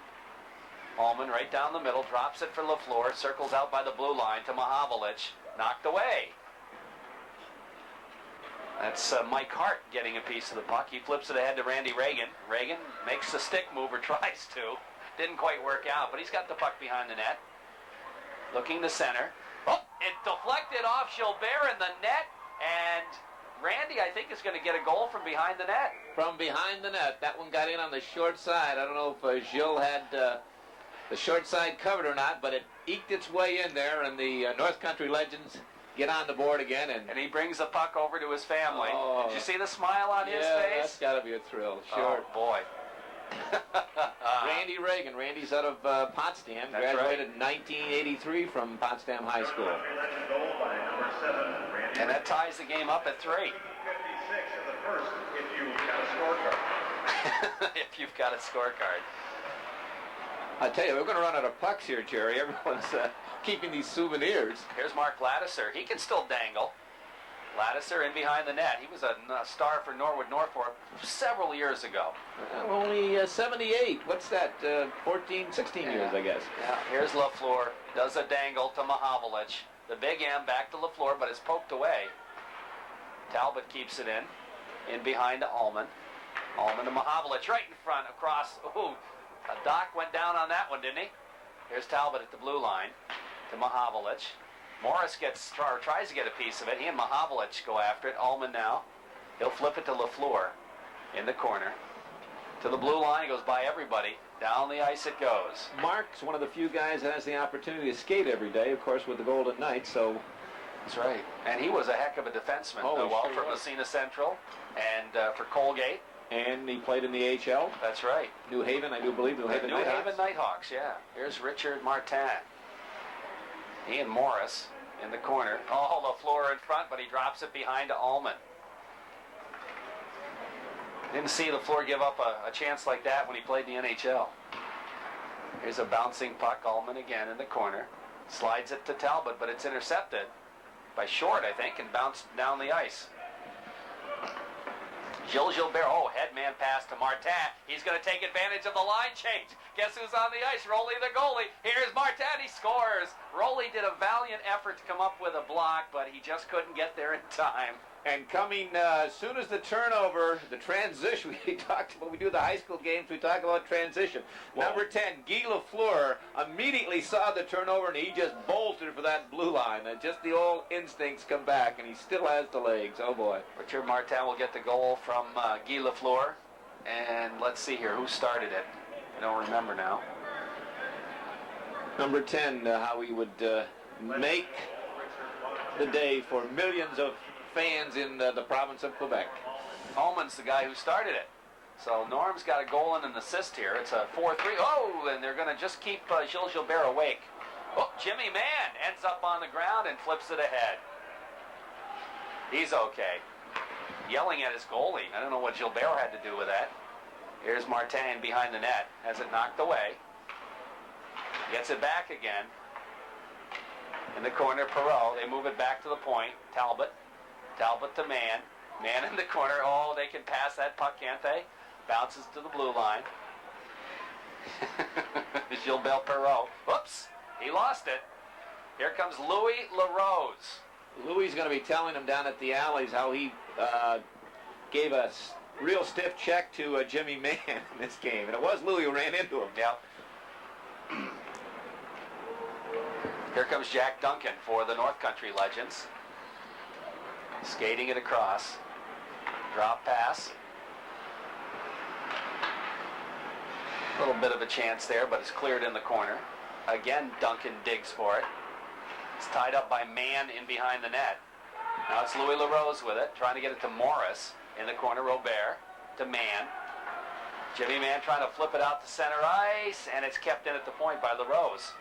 S1: Ullman right down the middle, drops it for LaFleur, circles out by the blue line to Mahavlich, knocked away. That's Mike Hart getting a piece of the puck. He flips it ahead to Randy Reagan. Reagan makes the stick move, or tries to. Didn't quite work out, but he's got the puck behind the net. Looking to center. Oh, it deflected off Gilbert in the net, and Randy, I think, is going to get a goal from behind the net.
S2: From behind the net. That one got in on the short side. I don't know if Gilles had the short side covered or not, but it eked its way in there, and the North Country Legends get on the board again. And
S1: he brings the puck over to his family.
S2: Oh,
S1: did you see the smile on his face?
S2: Yeah, that's got to be a thrill. Sure.
S1: Oh, boy.
S2: Randy Reagan. Randy's out of Potsdam.
S1: That's
S2: graduated in 1983 from Potsdam High School.
S1: And that ties the game up at 3.
S3: 56 in the first if you've got a scorecard.
S1: If you've got a scorecard.
S2: I tell you, we're going to run out of pucks here, Jerry. Everyone's keeping these souvenirs.
S1: Here's Mark Ladisser. He can still dangle. Ladisser in behind the net. He was a star for Norwood Norfolk several years ago.
S2: Only 78. What's that? 14, 16 years, I guess.
S1: Yeah. Here's LaFleur. Does a dangle to Mahavlich. The big M back to LaFleur, but it's poked away. Talbot keeps it in behind to Ullman. Ullman to Mahavlich, right in front, across. Ooh, Doc went down on that one, didn't he? Here's Talbot at the blue line to Mahavlich. Morris tries to get a piece of it. He and Mahavlich go after it. Ullman now. He'll flip it to LaFleur in the corner. To the blue line, he goes by everybody. Down the ice it goes.
S2: Mark's one of the few guys that has the opportunity to skate every day, of course, with the Golden Knights, so...
S1: That's right. And he was a heck of a defenseman.
S2: Sure
S1: for Massena Central and for Colgate.
S2: And he played in the AHL.
S1: That's right.
S2: New Haven, I do believe. New Haven
S1: Nighthawks, yeah. Here's Richard Martin. He and Morris in the corner. Oh, LaFleur in front, but he drops it behind to Ullman. Didn't see LaFleur give up a chance like that when he played in the NHL. Here's a bouncing puck. Ullman again in the corner. Slides it to Talbot, but it's intercepted by Short, I think, and bounced down the ice. Gilles Gilbert, headman pass to Martin. He's going to take advantage of the line change. Guess who's on the ice? Rolly the goalie. Here's Martin, he scores. Rolly did a valiant effort to come up with a block, but he just couldn't get there in time.
S2: And coming as soon as the turnover, the transition, we talked about, we do the high school games, we talk about transition. Whoa. Number 10, Guy Lafleur, immediately saw the turnover and he just bolted for that blue line. And just the old instincts come back and he still has the legs. Oh boy.
S1: Richard Martin will get the goal from Guy Lafleur. And let's see here, who started it? I don't remember now.
S2: Number 10, how he would make the day for millions of fans in the province of Quebec.
S1: Ullman's the guy who started it. So Norm's got a goal and an assist here. It's a 4-3. Oh, and they're going to just keep Gilles Gilbert awake. Oh, Jimmy Mann ends up on the ground and flips it ahead. He's okay. Yelling at his goalie. I don't know what Gilbert had to do with that. Here's Martin behind the net. Has it knocked away. Gets it back again. In the corner, Perreault. They move it back to the point. Talbot to Mann. Mann in the corner. Oh, they can pass that puck, can't they? Bounces to the blue line. Gilbert Perreault. Whoops. He lost it. Here comes Louis LaRose.
S2: Louis is going to be telling him down at the alleys how he gave a real stiff check to Jimmy Mann in this game. And it was Louis who ran into him.
S1: Yeah. Here comes Jack Duncan for the North Country Legends. Skating it across. Drop pass. A little bit of a chance there, but it's cleared in the corner. Again, Duncan digs for it. It's tied up by Mann in behind the net. Now it's Louis LaRose with it, trying to get it to Morris in the corner. Robert to Mann. Jimmy Mann trying to flip it out to center ice, and it's kept in at the point by LaRose.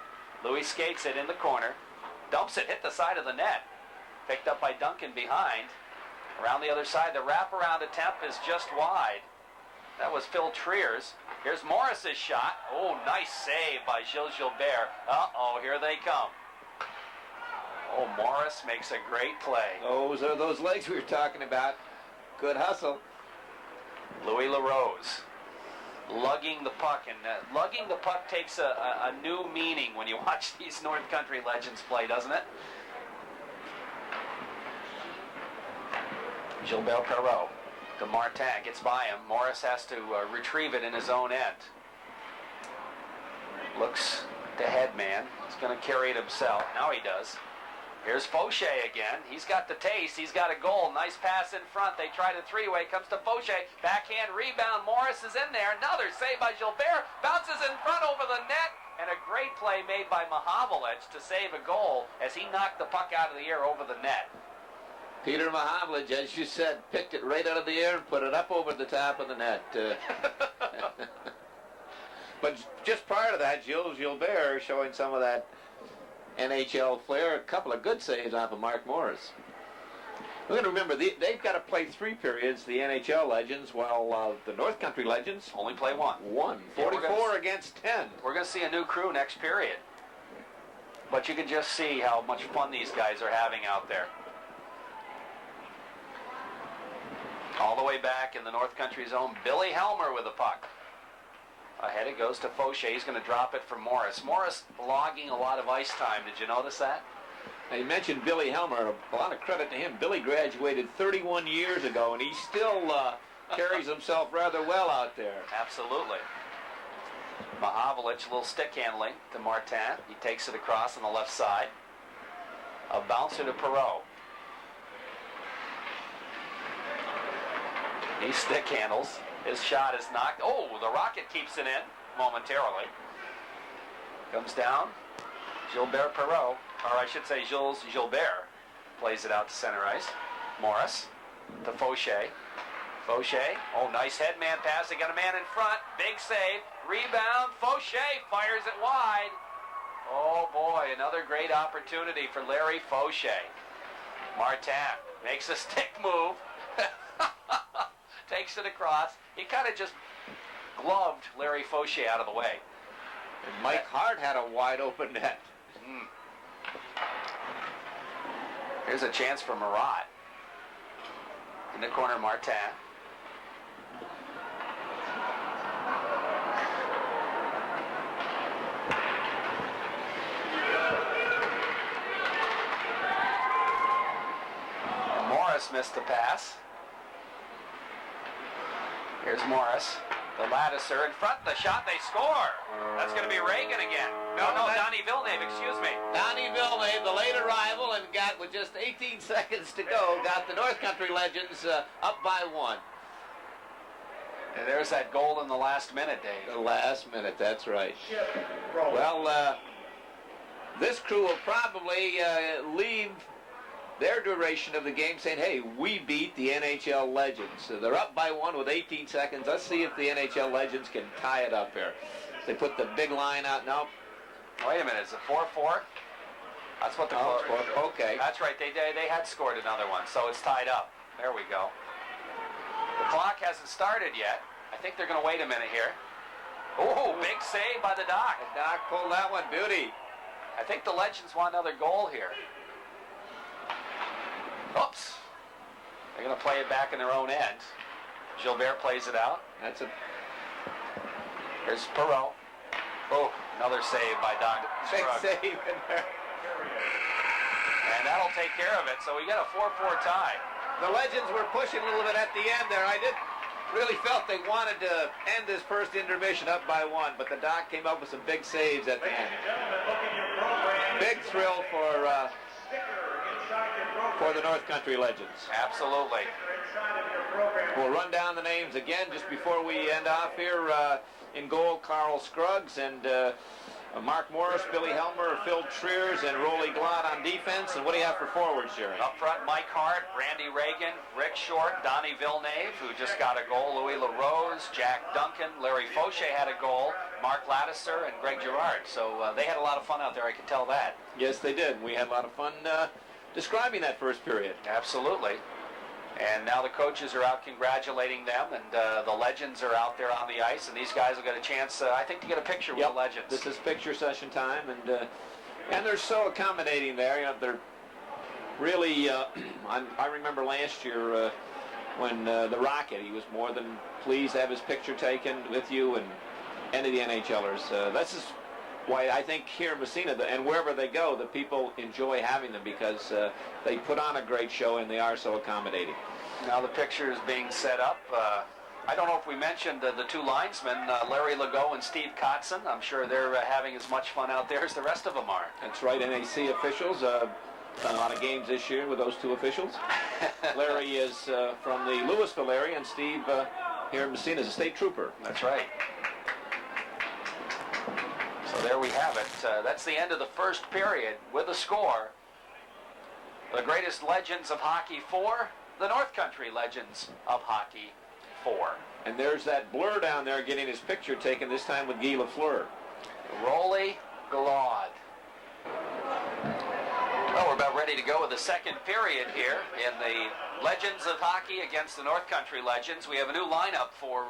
S1: Louis skates it in the corner, dumps it, hit the side of the net. Picked up by Duncan behind. Around the other side, the wraparound attempt is just wide. That was Phil Trier's. Here's Morris's shot. Oh, nice save by Gilles Gilbert. Uh-oh, here they come. Oh, Morris makes a great play.
S2: Those are those legs we were talking about. Good hustle.
S1: Louis LaRose. lugging the puck. And lugging the puck takes a new meaning when you watch these North Country legends play, doesn't it? Gilbert Perreault to Martin, gets by him. Morris has to retrieve it in his own end. Looks to Headman. He's going to carry it himself. Now he does. Here's Fauché again. He's got the taste. He's got a goal. Nice pass in front. They try the three-way. Comes to Fauché. Backhand rebound. Morris is in there. Another save by Gilbert. Bounces in front over the net. And a great play made by Mahavlich to save a goal as he knocked the puck out of the air over the net.
S2: Peter Mahavlich, as you said, picked it right out of the air and put it up over the top of the net. But just prior to that, Gilles Gilbert showing some of that NHL flair. A couple of good saves off of Mark Morris. We're going to remember, they've got to play 3 periods, the NHL legends, while the North Country legends
S1: only play one.
S2: 44 against 10.
S1: We're going to see a new crew next period. But you can just see how much fun these guys are having out there. All the way back in the North Country zone, Billy Helmer with the puck. Ahead it goes to Fauché. He's going to drop it for Morris. Morris logging a lot of ice time. Did you notice that?
S2: Now, you mentioned Billy Helmer. A lot of credit to him. Billy graduated 31 years ago, and he still carries himself rather well out there.
S1: Absolutely. Mahavlich, a little stick handling to Martin. He takes it across on the left side. A bouncer to Perreault. He stick handles. His shot is knocked. Oh, the Rocket keeps it in momentarily. Comes down. Gilbert Perreault, or I should say Gilles Gilbert, plays it out to center ice. Morris to Fauché. Fauché, oh, nice headman pass. They got a man in front. Big save. Rebound. Fauché fires it wide. Oh, boy, another great opportunity for Larry Fauché. Martin makes a stick move. Takes it across. He kind of just gloved Larry Fauché out of the way.
S2: And Mike Hart had a wide open net.
S1: Here's a chance for Marat. In the corner, Martin. And Morris missed the pass. Here's Morris. The Lattiser in front. The shot, they score. That's going to be Reagan again. No, Donnie Villeneuve, excuse me.
S2: Donnie Villeneuve, the late arrival, and got, with just 18 seconds to go, got the North Country legends up by 1.
S1: And there's that goal in the last minute, Dave.
S2: The last minute, that's right. Well, this crew will probably leave their duration of the game saying, hey, we beat the NHL legends. So they're up by 1 with 18 seconds. Let's see if the NHL legends can tie it up here. They put the big line out. No.
S1: Wait a minute. Is it 4-4? That's what the
S2: okay.
S1: That's right. They had scored another one, so it's tied up. There we go. The clock hasn't started yet. I think they're going to wait a minute here. Oh, big save by the Doc.
S2: The Doc pulled that one. Beauty.
S1: I think the legends want another goal here. Oops. They're going to play it back in their own end. Gilbert plays it out. Here's Perreault. Oh, another save by Doc.
S2: Big save in there.
S1: And that'll take care of it. So we got a 4-4 tie.
S2: The legends were pushing a little bit at the end there. I really felt they wanted to end this first intermission up by 1, but the Doc came up with some big saves at the end. Big thrill for the North Country legends.
S1: Absolutely.
S2: We'll run down the names again just before we end off here. In goal, Carl Scruggs and Mark Morris, Billy Helmer, Phil Triers, and Rolly Glott on defense. And what do you have for forwards, Jerry?
S1: Up front, Mike Hart, Randy Reagan, Rick Short, Donnie Villeneuve, who just got a goal, Louis LaRose, Jack Duncan, Larry Fauché had a goal, Mark Lattiser, and Greg Girard. So they had a lot of fun out there, I can tell that.
S2: Yes, they did. We had a lot of fun describing that first period.
S1: Absolutely. And now the coaches are out congratulating them, and the legends are out there on the ice, and these guys will get a chance, I think, to get a picture with the legends.
S2: This is picture session time, and they're so accommodating there. You know, they're really. I remember last year when the Rocket, he was more than pleased to have his picture taken with you and any of the NHLers. This is why I think here in Massena and wherever they go, the people enjoy having them because they put on a great show and they are so accommodating.
S1: Now the picture is being set up. I don't know if we mentioned the two linesmen, Larry Legault and Steve Kotzen. I'm sure they're having as much fun out there as the rest of them are.
S2: That's right, NAC officials. Done a lot of games this year with those two officials. Larry is from the Louisville area, and Steve here in Massena is a state trooper.
S1: That's right. So there we have it. That's the end of the first period with a score. The greatest legends of hockey 4, the North Country legends of hockey 4.
S2: And there's that blur down there getting his picture taken, this time with Guy Lafleur.
S1: Rolly Galad. Well, we're about ready to go with the second period here in the Legends of Hockey against the North Country Legends. We have a new lineup for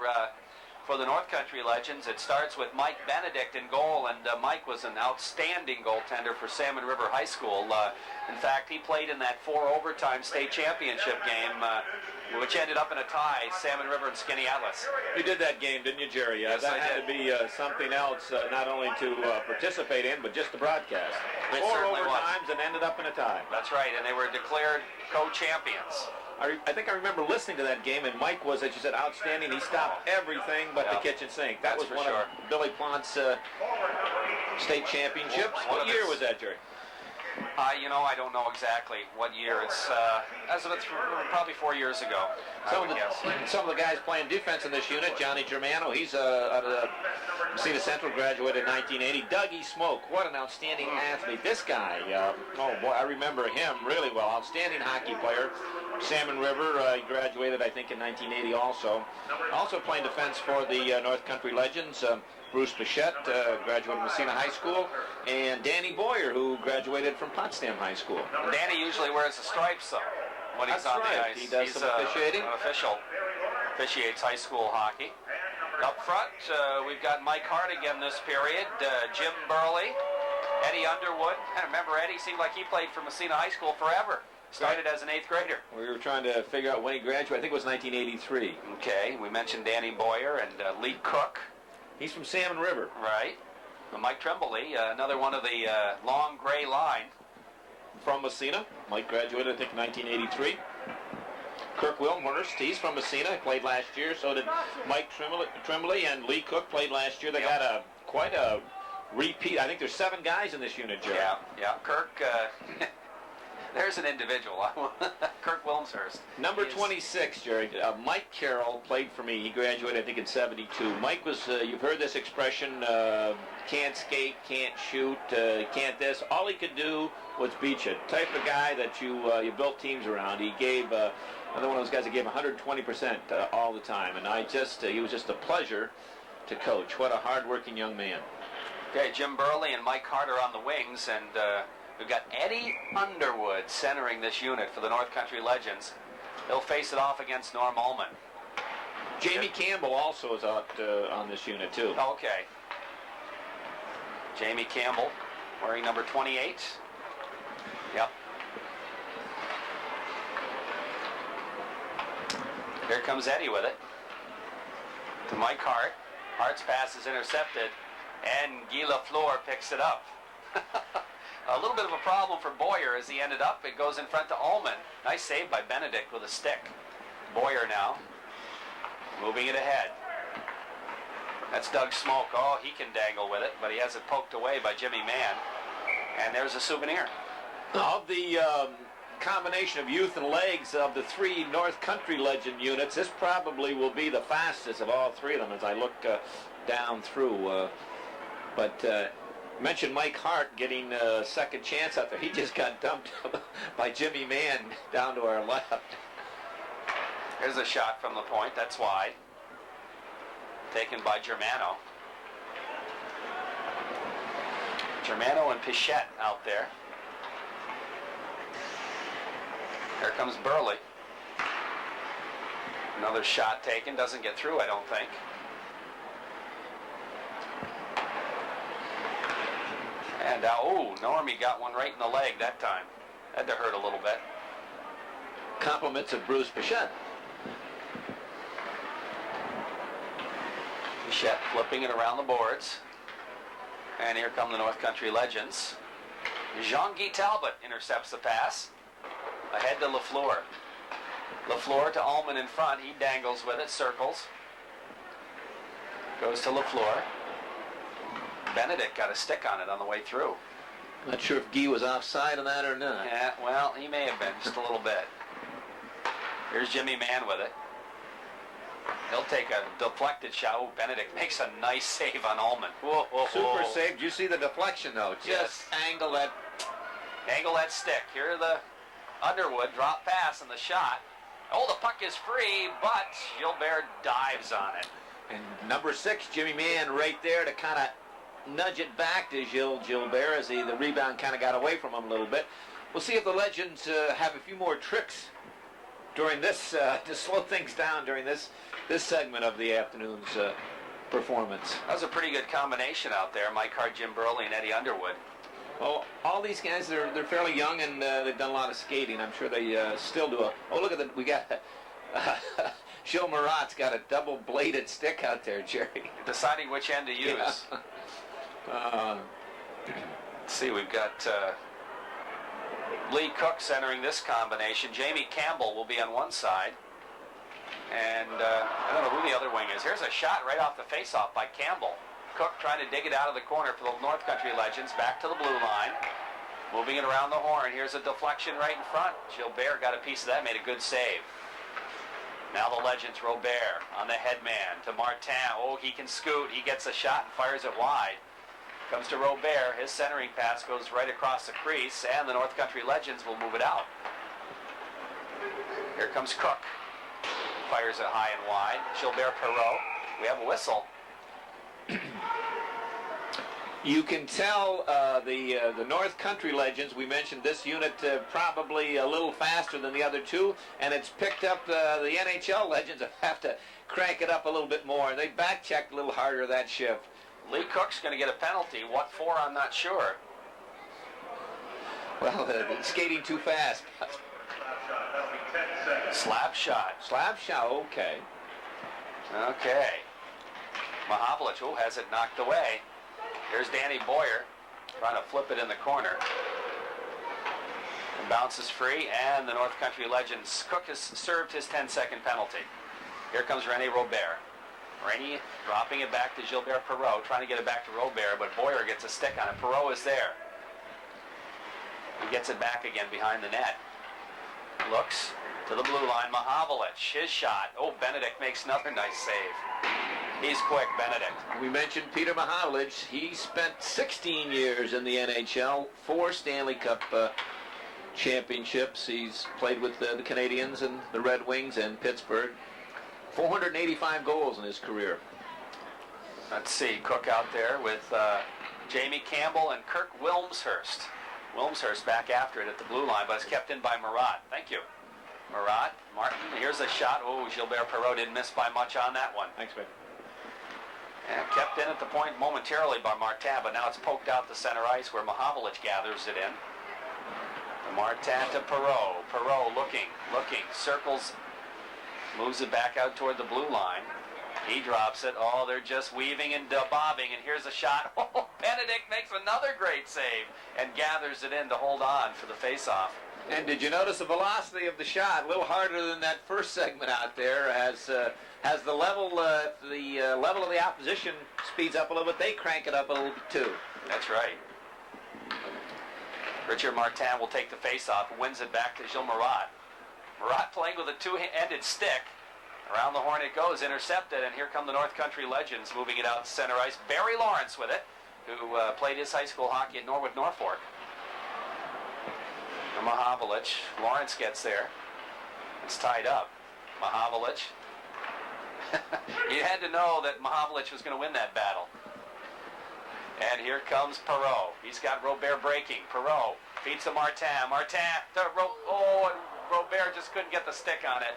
S1: the North Country Legends. It starts with Mike Benedict in goal, and Mike was an outstanding goaltender for Salmon River High School. In fact, he played in that 4-overtime state championship game, which ended up in a tie, Salmon River and Skinny Atlas.
S2: You did that game, didn't you, Jerry?
S1: Yes,
S2: that
S1: I
S2: had
S1: did.
S2: to be something else, not only to participate in, but just to broadcast.
S1: It
S2: 4
S1: certainly was.
S2: overtimes and ended up in a tie.
S1: That's right, and they were declared co-champions.
S2: I think I remember listening to that game, and Mike was, as you said, outstanding. He stopped everything but the kitchen sink. That
S1: That's
S2: was one of Billy Plant's state championships. What year was that, Jerry?
S1: You know, I don't know exactly what year. It's probably 4 years ago.
S2: Some of the guys playing defense in this unit, Johnny Germano, he's out of the Massena Central, graduated in 1980. Dougie Smoke, what an outstanding athlete. This guy, oh boy, I remember him really well. Outstanding hockey player. Salmon River, he graduated, I think, in 1980 also. Also playing defense for the North Country Legends. Bruce Bichette, graduated from Massena High School, and Danny Boyer, who graduated from Potsdam High School.
S1: And Danny usually wears the stripes, though, when he's on the ice.
S2: He does
S1: he's
S2: some officiating.
S1: An official. Officiates high school hockey. Up front, we've got Mike Hart again this period, Jim Burley, Eddie Underwood. I remember Eddie seemed like he played for Massena High School forever. Started as an 8th grader.
S2: We were trying to figure out when he graduated. I think it was 1983.
S1: Okay, we mentioned Danny Boyer and Lee Cook.
S2: He's from Salmon River.
S1: Right. Mike Tremblay, another one of the long gray line.
S2: From Massena. Mike graduated, I think, in 1983. Kirk Wilmhurst, he's from Massena. He played last year. So did Mike Tremblay, and Lee Cook played last year. They got quite a repeat. I think there's 7 guys in this unit, Jerry.
S1: Yeah. Kirk, there's an individual. Kirk Wilmshurst.
S2: Number 26, Jerry. Mike Carroll played for me. He graduated, I think, in 72. Mike was, you've heard this expression, can't skate, can't shoot, can't this. All he could do was beat you. Type of guy that you built teams around. He gave, another one of those guys that gave 120% all the time. And he was just a pleasure to coach. What a hard-working young man.
S1: Okay, Jim Burley and Mike Hart are on the wings, and we've got Eddie Underwood centering this unit for the North Country Legends. They'll face it off against Norm Ullman.
S2: Jamie Campbell also is out on this unit, too.
S1: Okay. Jamie Campbell wearing number 28. Yep. Here comes Eddie with it. To Mike Hart. Hart's pass is intercepted, and Guy Lafleur picks it up. A little bit of a problem for Boyer as he ended up. It goes in front to Ullman. Nice save by Benedict with a stick. Boyer now moving it ahead. That's Doug Smoke. Oh, he can dangle with it, but he has it poked away by Jimmy Mann. And there's a souvenir.
S2: Of the combination of youth and legs of the 3 North Country Legend units, this probably will be the fastest of all 3 of them as I look down through. But mentioned Mike Hart getting a second chance out there. He just got dumped by Jimmy Mann down to our left.
S1: Here's a shot from the point. That's wide. Taken by Germano. Germano and Pichette out there. Here comes Burley. Another shot taken. Doesn't get through, I don't think. And Normie got one right in the leg that time. Had to hurt a little bit.
S2: Compliments of Bruce Bichette.
S1: Bichette flipping it around the boards. And here come the North Country legends. Jean-Guy Talbot intercepts the pass. Ahead to Lafleur. Lafleur to Ullman in front. He dangles with it, circles. Goes to Lafleur. Benedict got a stick on it on the way through.
S2: Not sure if Guy was offside on that or not.
S1: Yeah, well, he may have been just a little bit. Here's Jimmy Mann with it. He'll take a deflected shot. Oh, Benedict makes a nice save on Ullman. Whoa, whoa, whoa.
S2: Super save. Did you see the deflection, though? Just
S1: Yes.
S2: angle that.
S1: Angle that stick. Here the Underwood drop pass and the shot. Oh, the puck is free, but Gilbert dives on it.
S2: And number 6, Jimmy Mann, right there to kind of nudge it back to Gilbert as the rebound kind of got away from him a little bit. We'll see if the Legends have a few more tricks during this, to slow things down during this segment of the afternoon's performance.
S1: That was a pretty good combination out there. Mike Hart, Jim Burley, and Eddie Underwood.
S2: Well, all these guys, they're fairly young, and they've done a lot of skating. I'm sure they still do. Oh, look at we got Gilles Marat's got a double-bladed stick out there, Jerry.
S1: Deciding which end to use.
S2: Yeah.
S1: Let's see, we've got Lee Cook centering this combination. Jamie Campbell will be on one side. And I don't know who the other wing is. Here's a shot right off the face-off by Campbell. Cook trying to dig it out of the corner for the North Country Legends. Back to the blue line. Moving it around the horn. Here's a deflection right in front. Gilbert got a piece of that, made a good save. Now the Legends, Robert on the headman to Martin. Oh, he can scoot. He gets a shot and fires it wide. Comes to Robert. His centering pass goes right across the crease, and the North Country Legends will move it out. Here comes Cook. Fires it high and wide. Gilbert Perreault. We have a whistle.
S2: You can tell the North Country Legends, we mentioned this unit probably a little faster than the other two, and it's picked up the NHL Legends have to crank it up a little bit more. They back-checked a little harder that shift.
S1: Lee Cook's going to get a penalty. What for, I'm not sure.
S2: Well, skating too fast.
S1: Slap shot.
S2: Slap shot, okay.
S1: Okay. Mahavlich, has it knocked away. Here's Danny Boyer trying to flip it in the corner. And bounces free, and the North Country Legends. Cook has served his 10-second penalty. Here comes Rene Robert. Rene dropping it back to Gilbert Perreault, trying to get it back to Robert, but Boyer gets a stick on it. Perreault is there. He gets it back again behind the net. Looks to the blue line. Mahavlich, his shot. Oh, Benedict makes another nice save. He's quick, Benedict.
S2: We mentioned Peter Mahavlich. He spent 16 years in the NHL, 4 Stanley Cup championships. He's played with the Canadiens and the Red Wings and Pittsburgh. 485 goals in his career.
S1: Let's see, Cook out there with Jamie Campbell and Kirk Wilmshurst. Wilmshurst back after it at the blue line, but it's kept in by Marat. Thank you. Marat, Martin, here's a shot. Oh, Gilbert Perreault didn't miss by much on that one.
S2: Thanks, man.
S1: And kept in at the point momentarily by Martin, but now it's poked out to center ice where Mahavlich gathers it in. Martin to Perreault. Perreault looking, circles, moves it back out toward the blue line. He drops it. Oh, they're just weaving and bobbing, and here's a shot. Oh, Benedict makes another great save and gathers it in to hold on for the face-off.
S2: And did you notice the velocity of the shot? A little harder than that first segment out there. As the level of the opposition speeds up a little bit, they crank it up a little bit too.
S1: That's right. Richard Martin will take the face-off and wins it back to Gilles Marat. Marat playing with a two-ended stick. Around the horn it goes, intercepted, and here come the North Country Legends moving it out to center ice. Barry Lawrence with it, who played his high school hockey at Norwood, Norfolk. And Mahavlich. Lawrence gets there. It's tied up. Mahavlich. You had to know that Mahavlich was going to win that battle. And here comes Perreault. He's got Robert breaking. Perreault feeds to Martin. Martin to and Robert just couldn't get the stick on it.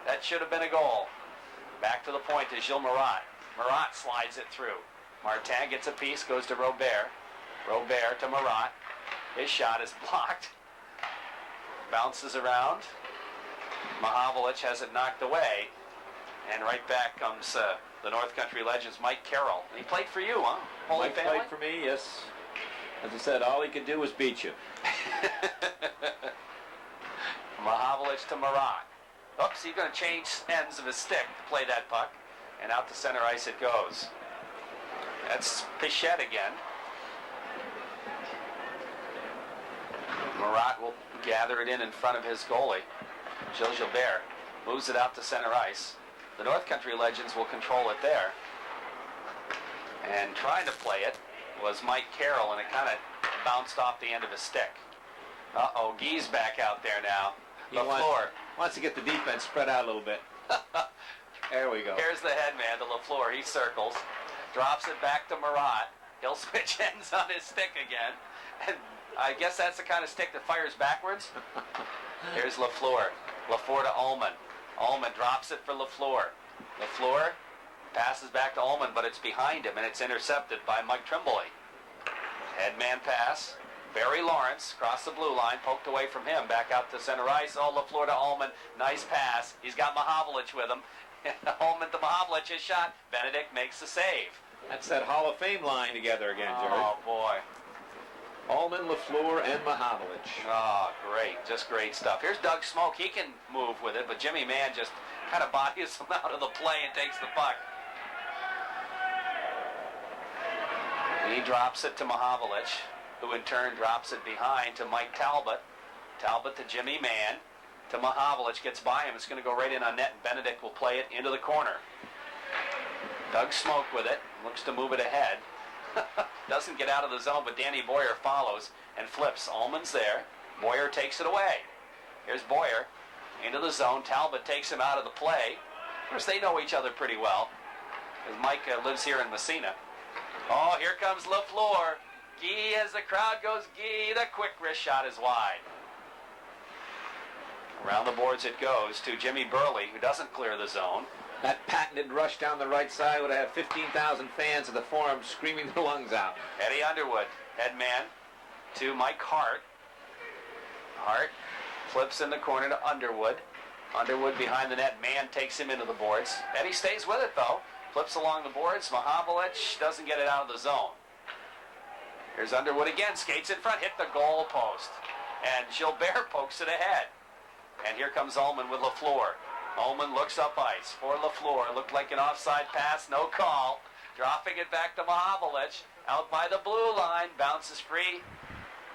S1: That should have been a goal. Back to the point to Gilles Marat. Marat slides it through. Martin gets a piece, goes to Robert. Robert to Marat. His shot is blocked. Bounces around. Mahavlich has it knocked away. And right back comes the North Country Legends, Mike Carroll. He played for you, huh? Holy
S2: Mike
S1: family?
S2: played for me, yes. As I said, all he could do was beat you.
S1: Mahavlich to Marat. Oops, he's going to change ends of his stick to play that puck. And out to center ice it goes. That's Pichette again. Marat will gather it in front of his goalie. Gilles Gilbert moves it out to center ice. The North Country Legends will control it there. And trying to play it was Mike Carroll, and it kind of bounced off the end of his stick. Uh-oh, Guy's back out there now. LaFleur
S2: wants to get the defense spread out a little bit. There we go.
S1: Here's the headman to LaFleur. He circles, drops it back to Marat. He'll switch ends on his stick again. And I guess that's the kind of stick that fires backwards. Here's LaFleur. LaFleur to Ullman. Ullman drops it for LaFleur. LaFleur passes back to Ullman, but it's behind him, and it's intercepted by Mike Tremblay. Headman pass. Barry Lawrence across the blue line, poked away from him, back out to center ice. Oh, LaFleur to Ullman. Nice pass. He's got Mahavlich with him. Ullman to Mahavlich, his shot. Benedict makes the save.
S2: That's that Hall of Fame line together again, Jerry.
S1: Oh, boy.
S2: Ullman, LaFleur, and Mahavlich.
S1: Oh, great. Just great stuff. Here's Doug Smoke. He can move with it, but Jimmy Mann just kind of bodies him out of the play and takes the puck. He drops it to Mahavlich, who in turn drops it behind to Mike Talbot. Talbot to Jimmy Mann. To Mahavlich, gets by him. It's going to go right in on net, and Benedict will play it into the corner. Doug Smoke with it. Looks to move it ahead. Doesn't get out of the zone, but Danny Boyer follows and flips. Ullman's there. Boyer takes it away. Here's Boyer into the zone. Talbot takes him out of the play. Of course, they know each other pretty well, as Mike lives here in Massena. Oh, here comes LaFleur. Guy, as the crowd goes, Guy. The quick wrist shot is wide. Around the boards it goes to Jimmy Burley, who doesn't clear the zone.
S2: That patented rush down the right side would have 15,000 fans at the Forum screaming their lungs out.
S1: Eddie Underwood, headman, to Mike Hart. Hart flips in the corner to Underwood. Underwood behind the net. Mann takes him into the boards. Eddie stays with it, though. Flips along the boards. Mahavlich doesn't get it out of the zone. Here's Underwood again. Skates in front. Hit the goal post. And Gilbert pokes it ahead. And here comes Ullman with LaFleur. Ullman looks up ice for LaFleur. Looked like an offside pass. No call. Dropping it back to Mahavlich. Out by the blue line. Bounces free.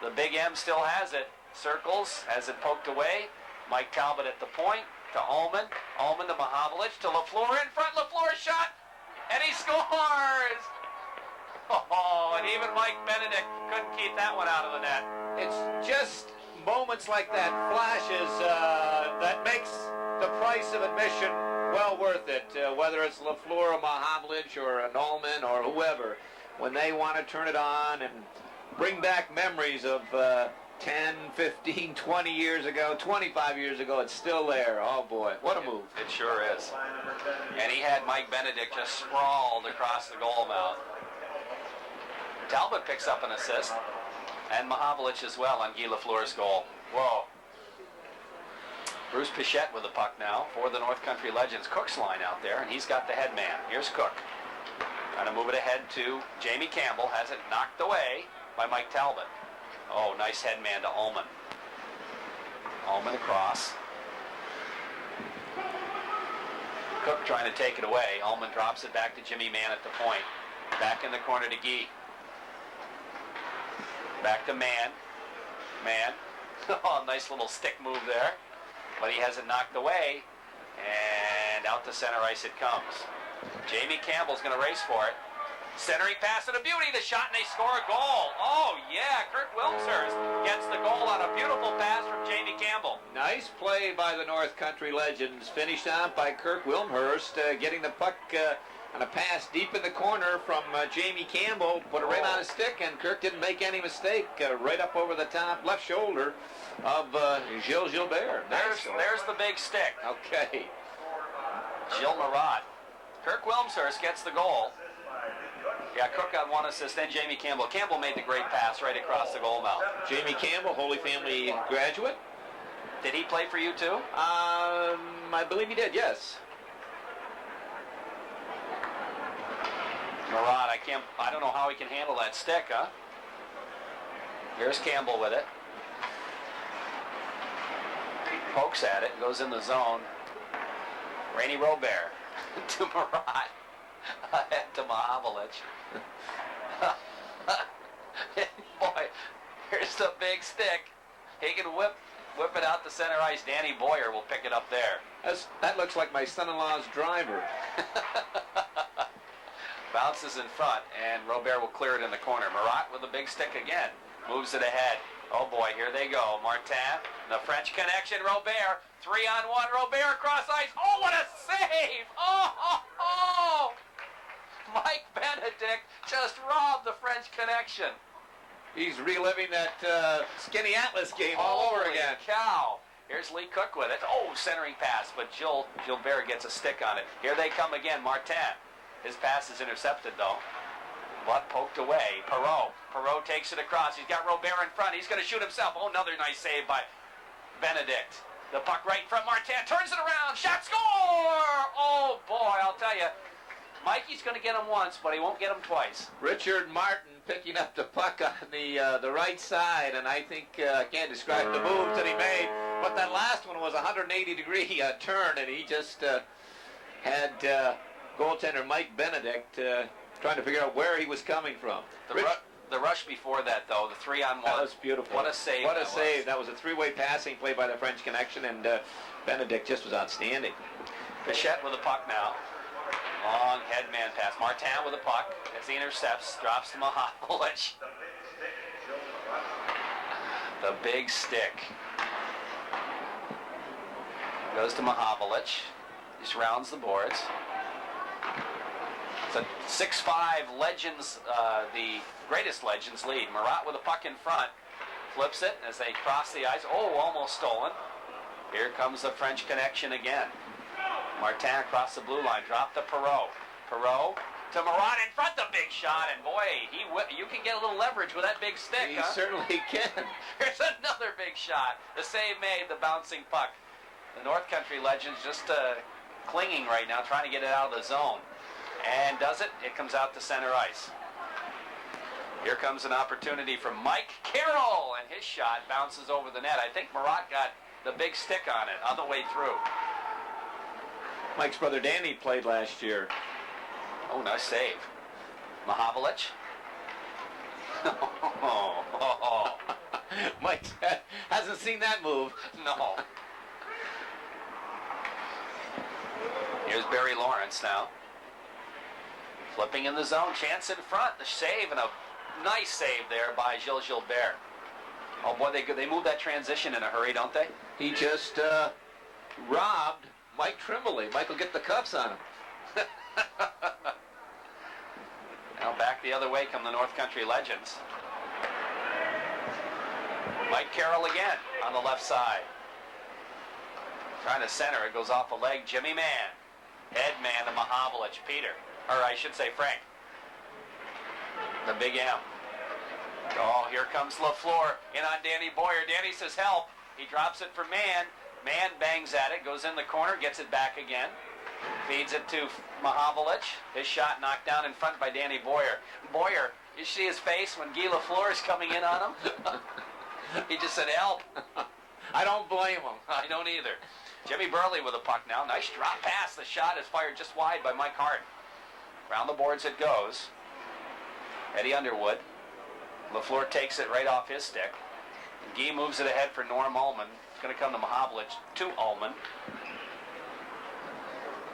S1: The Big M still has it. Circles. Has it poked away. Mike Talbot at the point. To Ullman. Ullman to Mahavlich. To LaFleur in front. LaFleur shot. And he scores! Oh, and even Mike Benedict couldn't keep that one out of the net.
S2: It's just moments like that, flashes, that makes the price of admission well worth it, whether it's LaFleur or Mahavlich or an Ullman or whoever, when they want to turn it on and bring back memories of 10, 15, 20 years ago, 25 years ago, it's still there. Oh, boy, what a move.
S1: It sure is. And he had Mike Benedict just sprawled across the goal mouth. Talbot picks up an assist, and Mahavlich as well on Guy Lafleur's goal. Whoa. Bruce Pichette with the puck now for the North Country Legends. Cook's line out there, and he's got the head man. Here's Cook. Trying to move it ahead to Jamie Campbell. Has it knocked away by Mike Talbot. Oh, nice head man to Ullman. Ullman across. Cook trying to take it away. Ullman drops it back to Jimmy Mann at the point. Back in the corner to Guy. Back to Mann. Mann. Oh, nice little stick move there. But he has it knocked away. And out to center ice it comes. Jamie Campbell's going to race for it. Centering pass and a beauty. The shot, and they score a goal. Oh, yeah. Kirk Wilmshurst gets the goal on a beautiful pass from Jamie Campbell.
S2: Nice play by the North Country Legends. Finished out by Kirk Wilmshurst, getting the puck on a pass deep in the corner from Jamie Campbell. Put it right on his stick, and Kirk didn't make any mistake. Right up over the top left shoulder of Gilles Gilbert.
S1: There's the big stick.
S2: Okay.
S1: Gilles Marat. Kirk Wilmshurst gets the goal. Yeah, Cook got one assist, then Jamie Campbell. Campbell made the great pass right across the goal mouth.
S2: Jamie Campbell, Holy Family graduate.
S1: Did he play for you too?
S2: I believe he did, yes.
S1: Marat, I don't know how he can handle that stick, huh? Here's Campbell with it. Pokes at it, goes in the zone. Rainey Robert to Marat. Ahead to Mahavlich. Boy, here's the big stick. He can whip it out to center ice. Danny Boyer will pick it up there.
S2: That looks like my son-in-law's driver.
S1: Bounces in front, and Robert will clear it in the corner. Marat with a big stick again. Moves it ahead. Oh boy, here they go. Martin, the French connection. Robert, 3-on-1. Robert across ice. Oh, what a save! Oh! Mike Benedict just robbed the French connection.
S2: He's reliving that Skinny Atlas game all over again.
S1: Holy cow. Here's Lee Cook with it. Oh, centering pass, but Gilbert gets a stick on it. Here they come again. Martin. His pass is intercepted, though. But poked away. Perreault takes it across. He's got Robert in front. He's going to shoot himself. Oh, another nice save by Benedict. The puck right in front. Martin turns it around. Shot, score! Oh, boy, I'll tell you. Mikey's going to get him once, but he won't get him twice.
S2: Richard Martin picking up the puck on the right side, and I think I can't describe the moves that he made, but that last one was a 180-degree turn, and he just had goaltender Mike Benedict trying to figure out where he was coming from.
S1: The rush before that, though, the 3-on-1.
S2: That was beautiful.
S1: What a save.
S2: What a save. That was a three-way passing play by the French connection, and Benedict just was outstanding.
S1: Bichette with the puck now. Long headman pass. Martin with the puck as he intercepts. Drops to Mahavlich. The big stick. Goes to Mahavlich. He surrounds the boards. It's a 6-5 Legends, the greatest Legends lead. Marat with the puck in front. Flips it as they cross the ice. Oh, almost stolen. Here comes the French connection again. Martin across the blue line. Drop to Perreault. Perreault to Marat in front. The big shot. And boy, you can get a little leverage with that big stick,
S2: He certainly can.
S1: Here's another big shot. The save made, the bouncing puck. The North Country Legends just clinging right now, trying to get it out of the zone. And does it? It comes out to center ice. Here comes an opportunity for Mike Carroll, and his shot bounces over the net. I think Marat got the big stick on it on the way through.
S2: Mike's brother Danny played last year.
S1: Oh, nice save. Mahavlich.
S2: Mike hasn't seen that move.
S1: No. Here's Barry Lawrence now. Flipping in the zone. Chance in front. The save, and a nice save there by Gilles Gilbert. Oh, boy, they move that transition in a hurry, don't they?
S2: He just robbed Mike Tremblay. Mike will get the cuffs on him.
S1: Now back the other way come the North Country Legends. Mike Carroll again on the left side. Trying to center. It goes off a leg. Jimmy Mann. Head man to Mahavlich. Peter. Or I should say Frank. The big M. Oh, here comes LaFleur in on Danny Boyer. Danny says help. He drops it for Mann. Mann bangs at it, goes in the corner, gets it back again. Feeds it to Mahavlich. His shot knocked down in front by Danny Boyer. Boyer, you see his face when Guy LaFleur is coming in on him? He just said help.
S2: I don't blame him.
S1: I don't either. Jimmy Burley with a puck now. Nice drop pass. The shot is fired just wide by Mike Hart. Round the boards it goes. Eddie Underwood. LaFleur takes it right off his stick. Guy moves it ahead for Norm Ullman. It's going to come to Mahavlich to Ullman.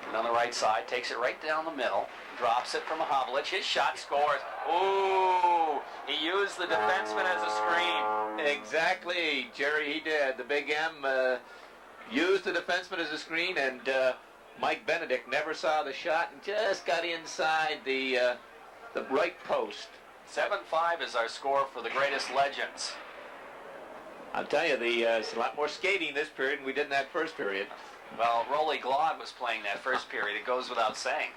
S1: And on the right side, takes it right down the middle. Drops it for Mahavlich. His shot scores. Ooh! He used the defenseman as a screen.
S2: Exactly, Jerry, he did. The big M used the defenseman as a screen, and Mike Benedict never saw the shot and just got inside the right post.
S1: 7-5 is our score for the greatest Legends.
S2: I'll tell you, it's a lot more skating this period than we did in that first period.
S1: Well, Rolly Glod was playing that first period. It goes without saying.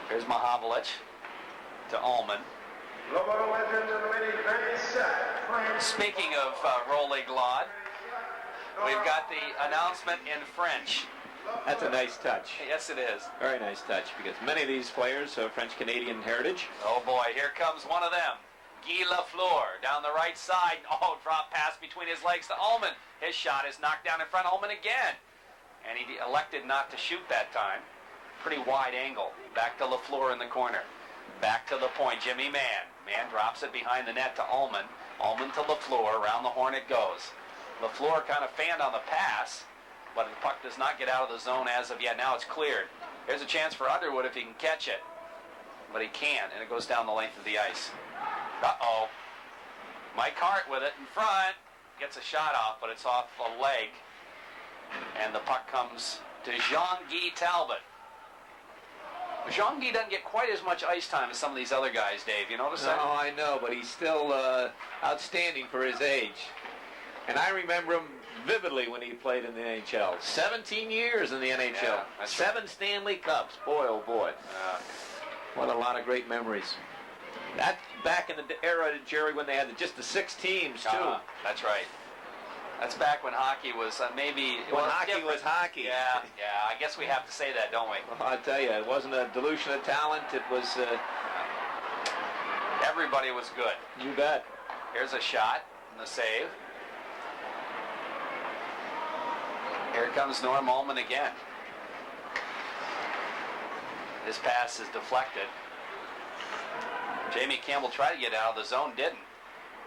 S1: Here's Mahavlich to Ullman. Speaking of Rolly Glod, we've got the announcement in French.
S2: That's a nice touch.
S1: Yes, it is.
S2: Very nice touch, because many of these players have French-Canadian heritage.
S1: Oh, boy, here comes one of them. Guy Lafleur down the right side. Oh, drop pass between his legs to Ullman. His shot is knocked down in front of Ullman again. And he elected not to shoot that time. Pretty wide angle. Back to Lafleur in the corner. Back to the point. Jimmy Mann. Mann drops it behind the net to Ullman. Ullman to Lafleur. Around the horn it goes. Lafleur kind of fanned on the pass, but the puck does not get out of the zone as of yet. Now it's cleared. There's a chance for Underwood if he can catch it. But he can't, and it goes down the length of the ice. Uh-oh. Mike Hart with it in front. Gets a shot off, but it's off a leg. And the puck comes to Jean-Guy Talbot. Jean-Guy doesn't get quite as much ice time as some of these other guys, Dave. You notice that?
S2: No, I know, but he's still outstanding for his age. And I remember him vividly when he played in the NHL. 17 years in the NHL.
S1: Yeah, that's
S2: 7 Stanley Cups. Boy, oh boy. What a lot of great memories. That back in the era, Jerry, when they had just the 6 teams, too.
S1: That's right. That's back when hockey was maybe...
S2: When hockey was hockey.
S1: Yeah, I guess we have to say that, don't we?
S2: Well, I tell you, it wasn't a dilution of talent. It was...
S1: Everybody was good.
S2: You bet.
S1: Here's a shot and the save. Here comes Norm Ullman again. His pass is deflected. Jamie Campbell tried to get out of the zone, didn't.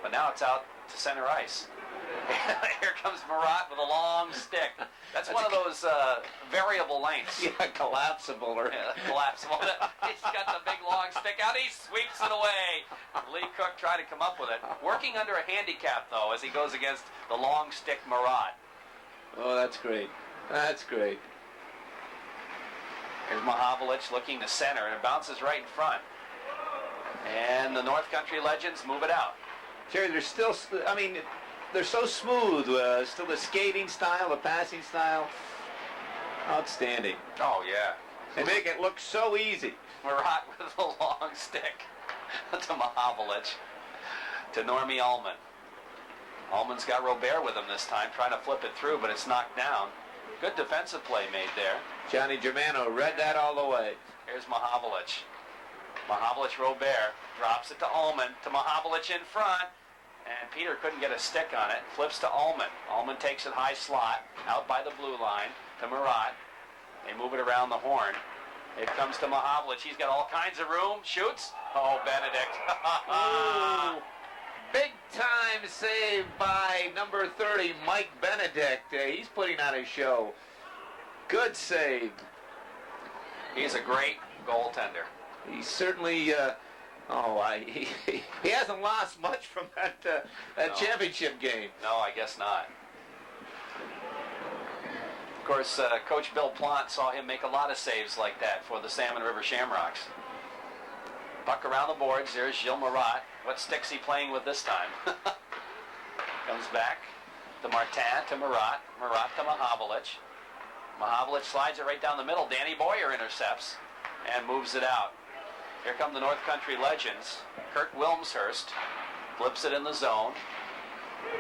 S1: But now it's out to center ice. Here comes Marat with a long stick. That's one of those variable lengths.
S2: Yeah, collapsible.
S1: Collapsible. He's got the big long stick out. He sweeps it away. Lee Cook tried to come up with it. Working under a handicap, though, as he goes against the long stick Marat.
S2: Oh, that's great. That's great.
S1: Here's Mahavlich looking to center, and it bounces right in front. And the North Country Legends move it out.
S2: Jerry, they're still, I mean, they're so smooth. Still the skating style, the passing style. Outstanding.
S1: Oh, yeah.
S2: They make it look so easy.
S1: Marat with a long stick to Mahavlich. To Normie Ullman. Ullman's got Robert with him this time, trying to flip it through, but it's knocked down. Good defensive play made there.
S2: Johnny Germano read that all the way.
S1: Here's Mahavlich. Mahavlich Robert drops it to Ullman, to Mahavlich in front, and Peter couldn't get a stick on it. Flips to Ullman. Ullman takes it high slot, out by the blue line, to Marat. They move it around the horn. It comes to Mahavlich. He's got all kinds of room. Shoots. Oh, Benedict.
S2: Ooh. Big time save by number 30, Mike Benedict. He's putting on a show. Good save.
S1: He's a great goaltender.
S2: He certainly, he hasn't lost much from that championship game.
S1: No, I guess not. Of course, Coach Bill Plant saw him make a lot of saves like that for the Salmon River Shamrocks. Puck around the boards. There's Gilles Marat. What stick's he playing with this time? Comes back to Martin, to Marat. Marat to Mahavlich. Mahavlich slides it right down the middle. Danny Boyer intercepts and moves it out. Here come the North Country Legends. Kurt Wilmshurst flips it in the zone.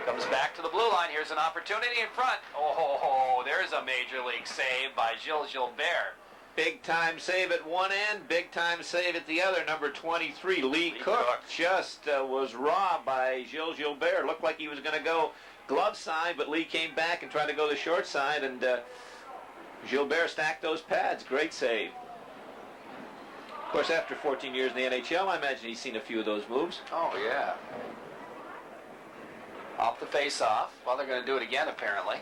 S1: Comes back to the blue line. Here's an opportunity in front. Oh, there's a major league save by Gilles Gilbert.
S2: Big time save at one end, big time save at the other. Number 23, Lee Cook just was robbed by Gilles Gilbert. Looked like he was going to go glove side, but Lee came back and tried to go the short side, and Gilbert stacked those pads. Great save. Of course, after 14 years in the NHL, I imagine he's seen a few of those moves.
S1: Oh, yeah. Off the face-off. Well, they're going to do it again, apparently.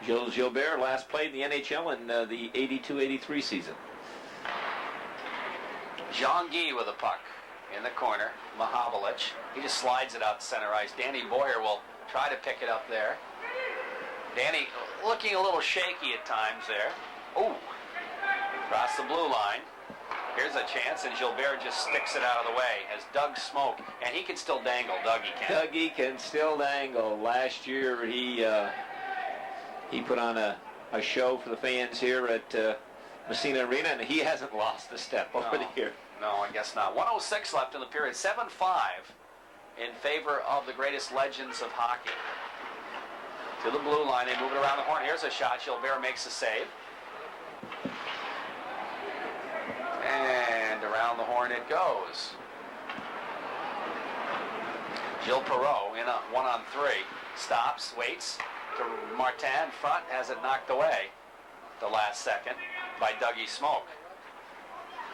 S2: Gilles Gilbert last played in the NHL in the 82-83 season.
S1: Jean-Guy with a puck in the corner. Mahavlich. He just slides it out to center ice. Danny Boyer will try to pick it up there. Danny looking a little shaky at times there. Ooh. Across the blue line. Here's a chance, and Gilbert just sticks it out of the way as Doug Smoke, and he can still dangle. Dougie can.
S2: Dougie can still dangle. Last year he put on a show for the fans here at Massena Arena, and he hasn't lost a step over the year.
S1: No, I guess not. 1:06 left in the period. 7-5 in favor of the greatest legends of hockey. To the blue line, they move it around the horn. Here's a shot. Gilbert makes a save. around the horn it goes. Gilles Perreault in a 1-on-3. Stops, waits. To Martin in front, has it knocked away the last second by Dougie Smoke.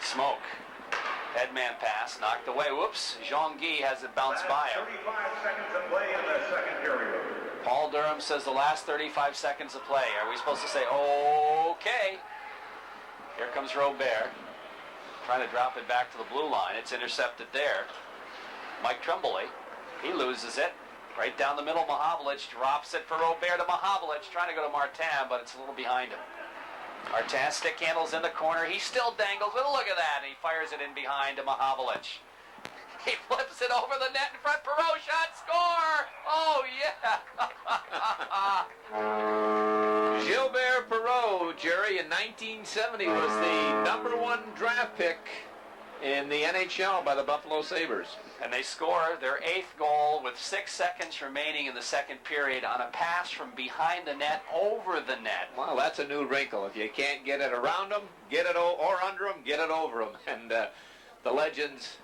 S1: Smoke. Headman pass, knocked away. Whoops. Jean-Guy has it bounced by him.
S3: 35 seconds of play in the second period.
S1: Paul Durham says the last 35 seconds of play. Are we supposed to say, okay? Here comes Robert. Trying to drop it back to the blue line. It's intercepted there. Mike Tremblay. He loses it. Right down the middle, Mahavlich drops it for Robert to Mahavlich. Trying to go to Martin, but it's a little behind him. Martin stick handles in the corner. He still dangles, but look at that. And he fires it in behind to Mahavlich. He flips it over the net in front. Perreault shot, score! Oh, yeah!
S2: Gilbert Perreault, Jerry, in 1970 was the #1 draft pick in the NHL by the Buffalo Sabres.
S1: And they score their 8th goal with 6 seconds remaining in the second period on a pass from behind the net over the net.
S2: Well, that's a new wrinkle. If you can't get it around them, get it or under them, get it over them. And the Legends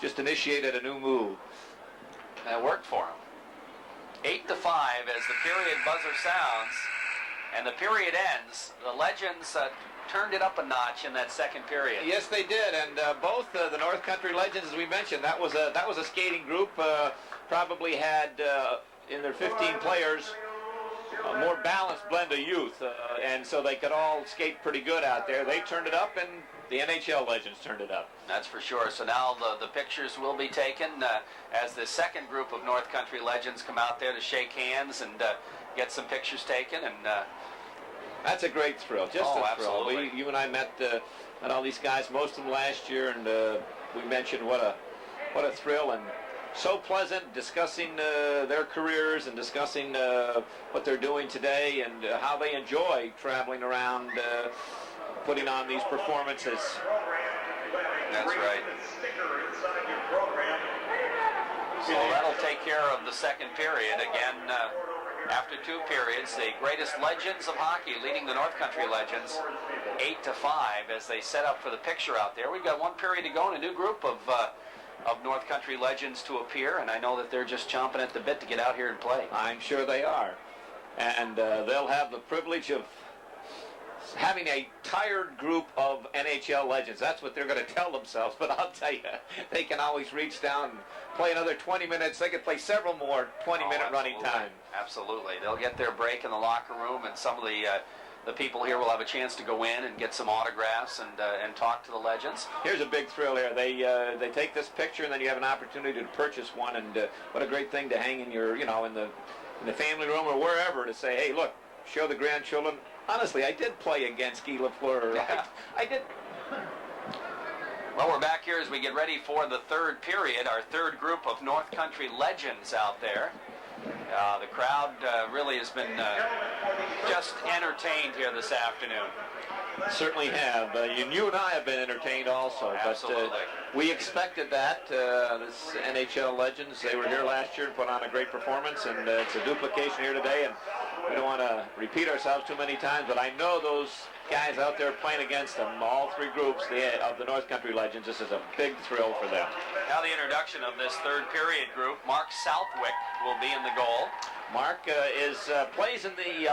S2: just initiated a new move.
S1: That worked for them. 8-5 as the period buzzer sounds. And the period ends. The Legends turned it up a notch in that second period.
S2: Yes, they did, and both the North Country Legends, as we mentioned, that was a skating group. Probably had in their 15 players a more balanced blend of youth, and so they could all skate pretty good out there. They turned it up, and the NHL Legends turned it up.
S1: That's for sure. So now the pictures will be taken as the second group of North Country Legends come out there to shake hands and get some pictures taken. And
S2: that's a great thrill. Just a thrill.
S1: Absolutely.
S2: You and I met all these guys, most of them last year, and we mentioned what a thrill and so pleasant discussing their careers and discussing what they're doing today and how they enjoy traveling around putting on these performances.
S1: That's right. So that'll take care of the second period. Again, after 2 periods, the greatest legends of hockey leading the North Country Legends 8-5 as they set up for the picture out there. We've got 1 period to go and a new group of North Country Legends to appear, and I know that they're just chomping at the bit to get out here and play.
S2: I'm sure they are. And they'll have the privilege of having a tired group of NHL legends. That's what they're going to tell themselves. But I'll tell you, they can always reach down and play another 20 minutes. They could play several more 20-minute running time.
S1: Absolutely. They'll get their break in the locker room, and some of the people here will have a chance to go in and get some autographs and talk to the legends.
S2: Here's a big thrill here. They take this picture, and then you have an opportunity to purchase one. And what a great thing to hang in your, in the family room or wherever to say, hey, look, show the grandchildren. Honestly, I did play against Guy Lafleur.
S1: Yeah.
S2: I did.
S1: Well, we're back here as we get ready for the third period, our third group of North Country Legends out there. The crowd really has been just entertained here this afternoon.
S2: Certainly have. You and I have been entertained also.
S1: Absolutely.
S2: But we expected that. This NHL Legends, they were here last year and put on a great performance, and it's a duplication here today. And we don't want to repeat ourselves too many times, but I know those guys out there playing against them, all 3 groups of the North Country Legends, this is a big thrill for them.
S1: Now the introduction of this third period group. Mark Southwick will be in the goal.
S2: Mark plays in the,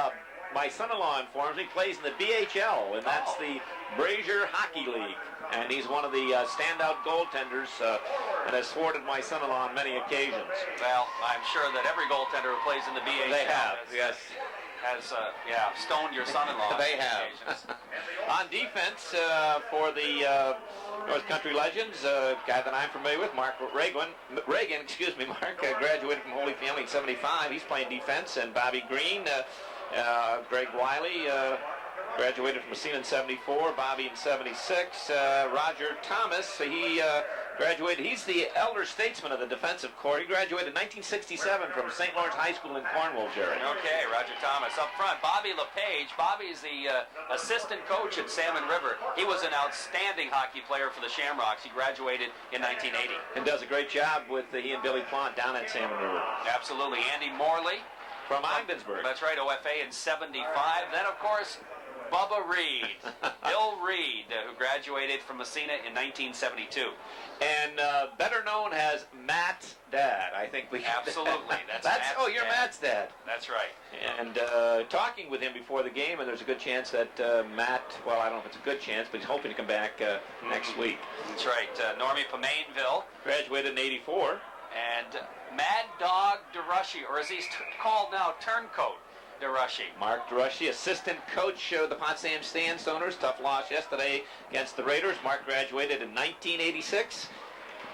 S2: my son-in-law informs me, plays in the BHL, and that's the Brazier Hockey League. And he's one of the standout goaltenders and has thwarted my son-in-law on many occasions.
S1: Well, I'm sure that every goaltender who plays in the BHL
S2: They have, yes.
S1: has stoned your son-in-law.
S2: They have. On defense for the North Country Legends, a guy that I'm familiar with, Mark Reagan, Mark graduated from Holy Family in '75. He's playing defense, and Bobby Green, Greg Wiley graduated from Massena in '74. Bobby in '76. Roger Thomas, he graduated. He's the elder statesman of the defensive corps. He graduated in 1967 from St. Lawrence High School in Cornwall, Jerry.
S1: Okay, Roger Thomas. Up front, Bobby LePage. Bobby's the assistant coach at Salmon River. He was an outstanding hockey player for the Shamrocks. He graduated in 1980.
S2: And does a great job with he and Billy Plant down at Salmon River.
S1: Absolutely. Andy Morley.
S2: From Ogdensburg.
S1: That's right, OFA in '75. Then, of course, Bubba Reed, Bill Reed, who graduated from Massena in 1972.
S2: And better known as Matt's dad, I think we.
S1: Absolutely, that's
S2: you're Matt's dad.
S1: That's right.
S2: And talking with him before the game, and there's a good chance that Matt. Well, I don't know if it's a good chance, but he's hoping to come back next week.
S1: That's right. Normie Pomainville
S2: graduated in '84.
S1: And Mad Dog DeRushy, or as he's called now, Turncoat DeRushy.
S2: Mark DeRushy, assistant coach of the Potsdam Sandstoners. Tough loss yesterday against the Raiders. Mark graduated in 1986.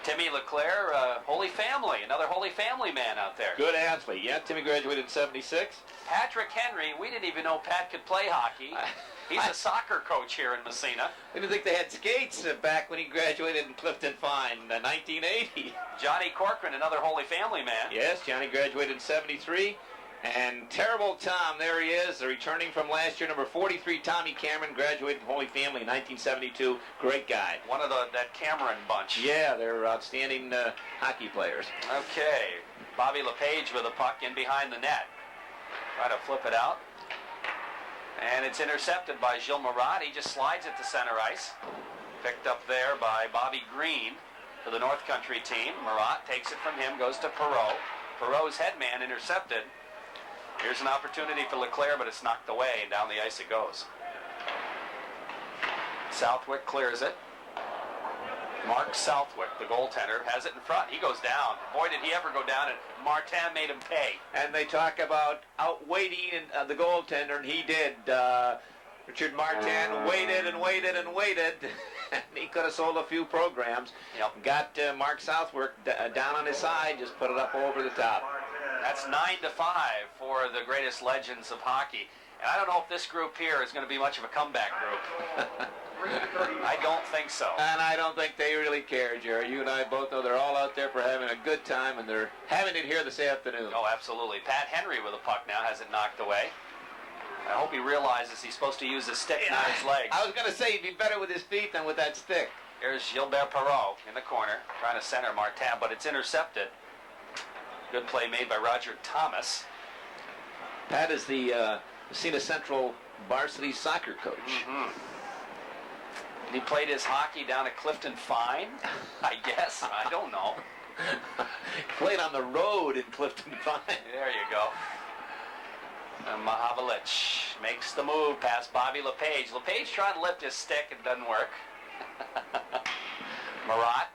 S1: Timmy LeClaire, Holy Family, another Holy Family man out there.
S2: Good athlete. Yeah, Timmy graduated in 76.
S1: Patrick Henry, we didn't even know Pat could play hockey. He's a soccer coach here in Massena.
S2: I didn't think they had skates back when he graduated in Clifton Fine, 1980.
S1: Johnny Corcoran, another Holy Family man.
S2: Yes, Johnny graduated in 73. And Terrible Tom, there he is, returning from last year, number 43, Tommy Cameron, graduated from Holy Family in 1972. Great guy.
S1: One of that Cameron bunch.
S2: Yeah, they're outstanding hockey players.
S1: Okay, Bobby LePage with a puck in behind the net. Try to flip it out. And it's intercepted by Gilles Marat. He just slides it to center ice. Picked up there by Bobby Green for the North Country team. Marat takes it from him, goes to Perreault. Perreault's headman intercepted. Here's an opportunity for LeClaire, but it's knocked away, and down the ice it goes. Southwick clears it. Mark Southwick, the goaltender, has it in front. He goes down. Boy, did he ever go down, and Martin made him pay.
S2: And they talk about outweighting the goaltender, and he did. Richard Martin waited and waited and waited. And he could have sold a few programs.
S1: Yep.
S2: Got Mark Southwick down on his side, just put it up over the top.
S1: That's 9-5 for the greatest legends of hockey. And I don't know if this group here is going to be much of a comeback group. I don't think so.
S2: And I don't think they really care, Jerry. You and I both know they're all out there for having a good time, and they're having it here this afternoon.
S1: Oh, absolutely. Pat Henry with a puck now has it knocked away. I hope he realizes he's supposed to use his stick, not his legs.
S2: I was going to say he'd be better with his feet than with that stick.
S1: Here's Gilbert Perreault in the corner, trying to center Martin, but it's intercepted. Good play made by Roger Thomas.
S2: Pat is the Massena Central varsity soccer coach.
S1: Mm-hmm. He played his hockey down at Clifton Fine, I guess. I don't know.
S2: Played on the road in Clifton Fine.
S1: There you go. And Mahavlich makes the move past Bobby LePage. LePage trying to lift his stick. It doesn't work. Marat.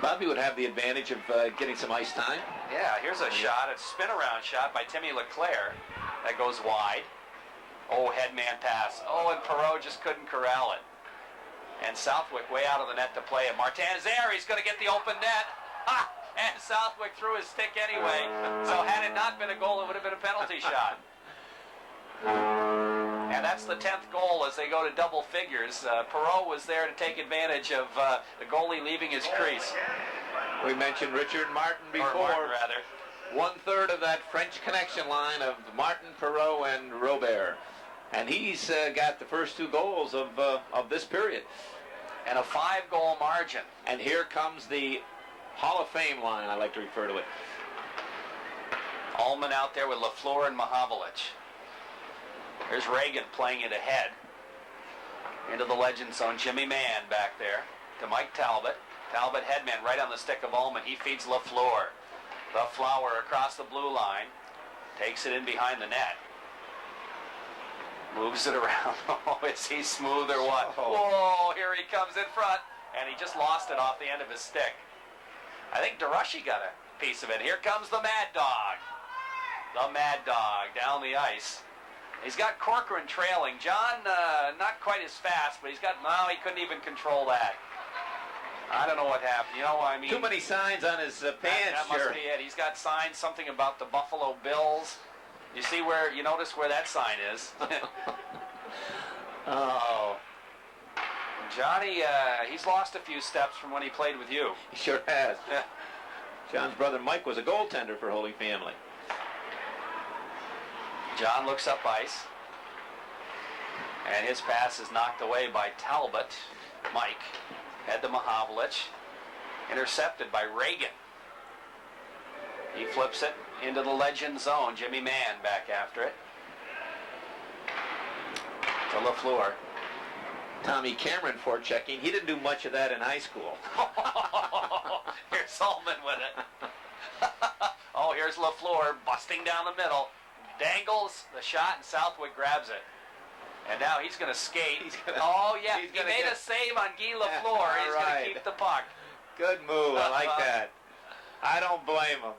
S2: Bobby would have the advantage of getting some ice time.
S1: Yeah, here's a shot, a spin-around shot by Timmy LeClaire. That goes wide. Oh, headman pass. Oh, and Perreault just couldn't corral it. And Southwick way out of the net to play it. Martin's there. He's going to get the open net. Ha! And Southwick threw his stick anyway. So had it not been a goal, it would have been a penalty shot. And that's the 10th goal as they go to double figures. Perreault was there to take advantage of the goalie leaving his crease.
S2: We mentioned Richard Martin before.
S1: Or Martin, rather.
S2: 1/3 of that French connection line of Martin, Perreault, and Robert. And he's got the first 2 goals of this period.
S1: And a 5-goal margin.
S2: And here comes the Hall of Fame line, I like to refer to it.
S1: Ullman out there with Lafleur and Mahavlich. There's Reagan playing it ahead. Into the legend zone. Jimmy Mann back there to Mike Talbot. Talbot headman right on the stick of Ullman. He feeds Lafleur. The Flower across the blue line. Takes it in behind the net. Moves it around. Oh, is he smooth or what? Whoa, here he comes in front. And he just lost it off the end of his stick. I think DeRushy got a piece of it. Here comes the Mad Dog. The Mad Dog down the ice. He's got Corcoran trailing. John, not quite as fast, but he's got, no, he couldn't even control that. I don't know what happened. You know what I mean?
S2: Too many signs on his pants.
S1: That must be it. He's got signs, something about the Buffalo Bills. You see where, you notice where that sign is?
S2: Oh.
S1: Johnny, he's lost a few steps from when he played with you.
S2: He sure has. John's brother Mike was a goaltender for Holy Family.
S1: John looks up ice. And his pass is knocked away by Talbot. Mike. Head to Mahavlich. Intercepted by Reagan. He flips it into the legend zone. Jimmy Mann back after it. To LaFleur.
S2: Tommy Cameron forechecking. He didn't do much of that in high school.
S1: Here's Ullman with it. Oh, here's LaFleur busting down the middle. Dangles the shot, and Southwick grabs it. And now he's going to skate. Oh, yeah. He made a save on Guy LaFleur. He's going to keep the puck.
S2: Good move. I like that. I don't blame him.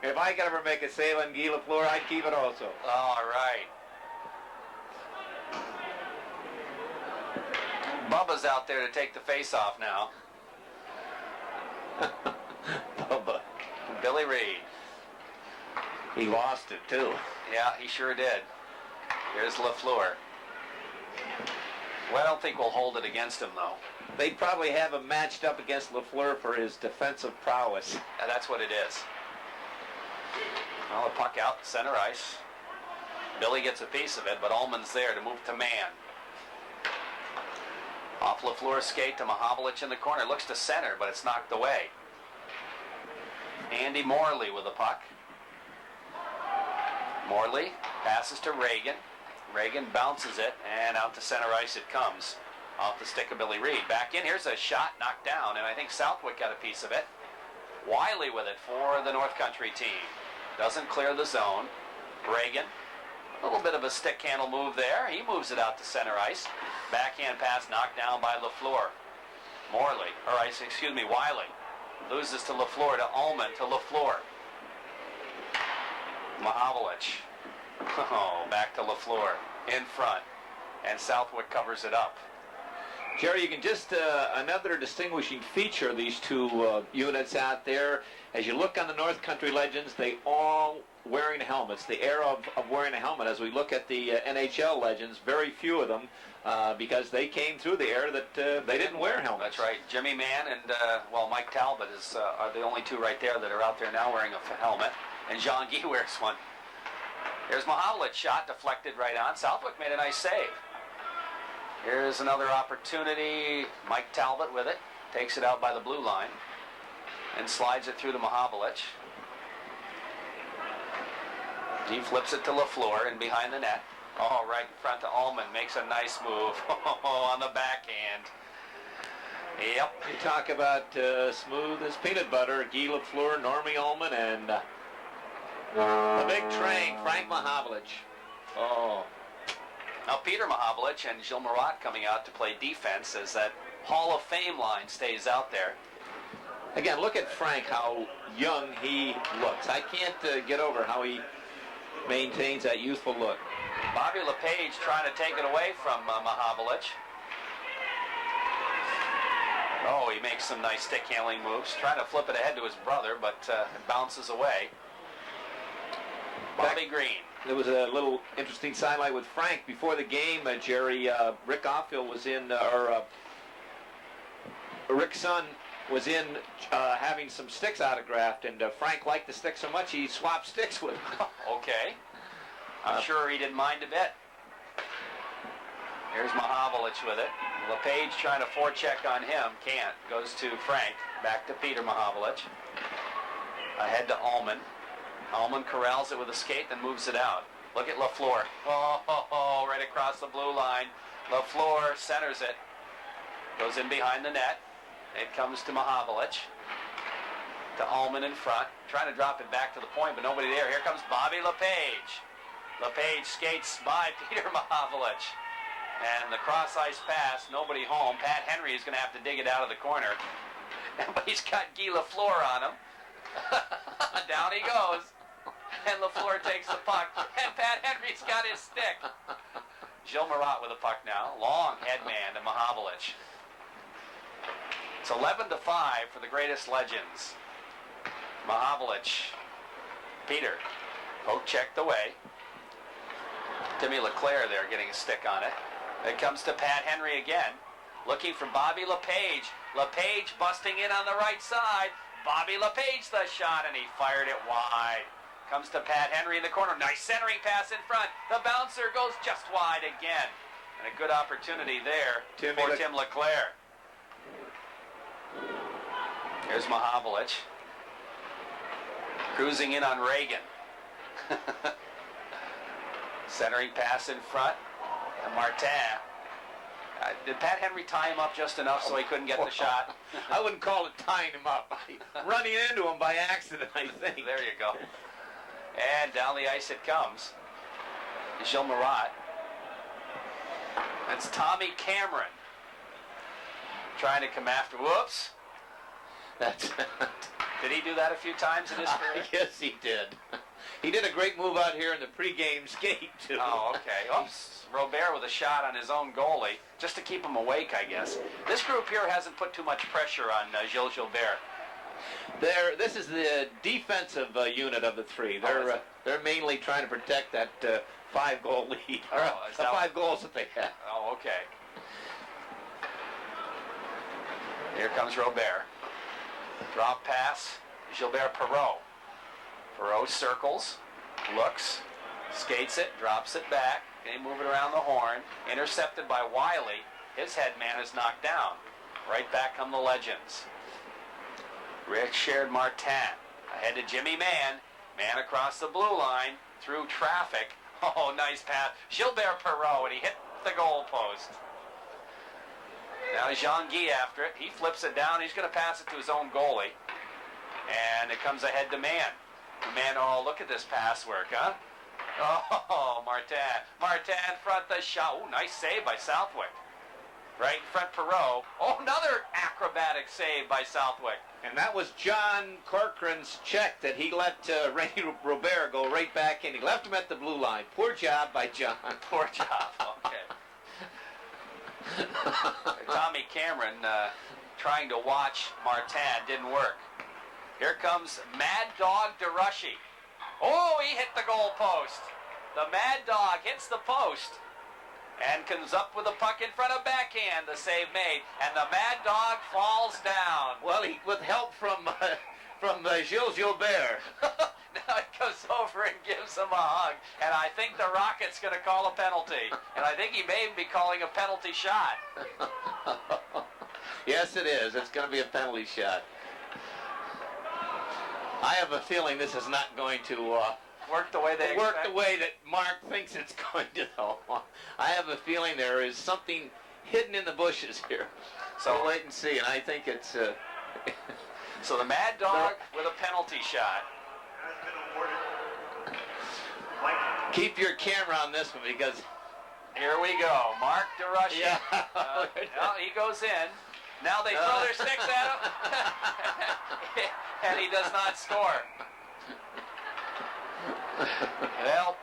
S2: If I could ever make a save on Guy LaFleur, I'd keep it also.
S1: All right. Bubba's out there to take the face-off now.
S2: Bubba.
S1: Billy Reed.
S2: He lost it, too.
S1: Yeah, he sure did. Here's LaFleur. Well, I don't think we'll hold it against him, though.
S2: They'd probably have him matched up against LaFleur for his defensive prowess.
S1: That's what it is. Well, the puck out, center ice. Billy gets a piece of it, but Ullman's there to move to man. Off LaFleur's skate to Mahavlich in the corner. Looks to center, but it's knocked away. Andy Morley with the puck. Morley passes to Reagan. Reagan bounces it, and out to center ice it comes. Off the stick of Billy Reed. Back in. Here's a shot knocked down, and I think Southwick got a piece of it. Wiley with it for the North Country team. Doesn't clear the zone. Reagan. A little bit of a stick handle move there. He moves it out to center ice. Backhand pass knocked down by LaFleur. Wiley. Loses to LaFleur, to Ullman, to LaFleur. Mahavlich. Oh, back to LaFleur. In front. And Southwick covers it up.
S2: Jerry, you can just, another distinguishing feature of these two units out there, as you look on the North Country Legends, they all wearing helmets. The era of wearing a helmet, as we look at the NHL Legends, very few of them, because they came through the era that they didn't wear helmets.
S1: That's right. Jimmy Mann and, Mike Talbot are the only two right there that are out there now wearing a helmet. And Jean Guy wears one. Here's Mahavlich shot, deflected right on. Southwick made a nice save. Here's another opportunity. Mike Talbot with it. Takes it out by the blue line. And slides it through to Mahavlich. He flips it to LaFleur and behind the net. Oh, right in front to Ullman. Makes a nice move on the backhand. Yep.
S2: You talk about smooth as peanut butter. Guy LaFleur, Normie Ullman, and the big train, Frank Mahavlich. Oh.
S1: Now Peter Mahavlich and Gilles Marat coming out to play defense as that Hall of Fame line stays out there.
S2: Again, look at Frank, how young he looks. I can't get over how he maintains that youthful look.
S1: Bobby LePage trying to take it away from Mahavlich. Oh, he makes some nice stick handling moves. Trying to flip it ahead to his brother, but it bounces away. Bobby Green.
S2: There was a little interesting sidelight with Frank before the game. Jerry, Rick Offield was in, Rick's son was in having some sticks autographed, and Frank liked the stick so much he swapped sticks with him.
S1: Okay. I'm sure he didn't mind a bit. Here's Mahavlich with it. LePage trying to forecheck on him. Can't. Goes to Frank. Back to Peter Mahavlich. Ahead to Ullman. Ullman corrals it with a skate, then moves it out. Look at LaFleur. Oh, right across the blue line. LaFleur centers it. Goes in behind the net. It comes to Mahavlich. To Ullman in front. Trying to drop it back to the point, but nobody there. Here comes Bobby LePage. LePage skates by Peter Mahavlich. And the cross-ice pass, nobody home. Pat Henry is going to have to dig it out of the corner. But he's got Guy LaFleur on him. Down he goes. And LaFleur takes the puck. And Pat Henry's got his stick. Gilles Marat with the puck now. Long head man to Mahavlich. It's 11-5 for the greatest legends. Mahavlich. Peter. Poke checked away. Timmy LeClaire there getting a stick on it. It comes to Pat Henry again. Looking for Bobby LePage. LePage busting in on the right side. Bobby LePage the shot, and he fired it wide. Comes to Pat Henry in the corner. Nice centering pass in front. The bouncer goes just wide again. And a good opportunity there for Tim LeClaire. Here's Mahavlich. Cruising in on Reagan. Centering pass in front. And Martin. Did Pat Henry tie him up just enough so he couldn't get the shot?
S2: I wouldn't call it tying him up. Running into him by accident, I think.
S1: There you go. And down the ice it comes. Gilles Marat. That's Tommy Cameron. Trying to come after. Whoops. Did he do that a few times in his career?
S2: Yes, he did. He did a great move out here in the pregame skate, too.
S1: Oh, okay. Oops. Robert with a shot on his own goalie, just to keep him awake, I guess. This group here hasn't put too much pressure on Gilles Gilbert.
S2: This is the defensive unit of the three. They're mainly trying to protect that 5-goal lead, or the 5 goals that they have.
S1: Oh, okay. Here comes Robert. Drop pass, Gilbert Perreault. Perreault circles, looks, skates it, drops it back. They move it around the horn. Intercepted by Wiley. His head man is knocked down. Right back come the Legends. Richard Martin. Ahead to Jimmy Mann. Man across the blue line. Through traffic. Oh, nice pass. Gilbert Perreault, and he hit the goal post. Now Jean-Guy after it. He flips it down. He's going to pass it to his own goalie. And it comes ahead to Mann. Mann, oh, look at this pass work, huh? Oh, Martin. Martin in front the shot. Oh, nice save by Southwick. Right in front Perreault. Oh, another acrobatic save by Southwick.
S2: And that was John Corcoran's check that he let Randy Robert go right back in. He left him at the blue line. Poor job by John.
S1: Poor job. Okay. Tommy Cameron trying to watch Martin. Didn't work. Here comes Mad Dog DeRushy. Oh, he hit the goal post. The Mad Dog hits the post and comes up with the puck in front of backhand. The save made, and the Mad Dog falls down.
S2: Well, with help from Gilles Gilbert.
S1: Now he goes over and gives him a hug, and I think the Rocket's going to call a penalty, and I think he may be calling a penalty shot.
S2: Yes, it is. It's going to be a penalty shot. I have a feeling this is not going to
S1: work the way they expect.
S2: The way that Mark thinks it's going to, though. I have a feeling there is something hidden in the bushes here. So we'll wait and see, and I think it's...
S1: So the Mad Dog with a penalty shot.
S2: Keep your camera on this one, because...
S1: Here we go. Mark DeRushy.
S2: Yeah.
S1: Well, he goes in. Now they throw their sticks at him. And he does not score. Well,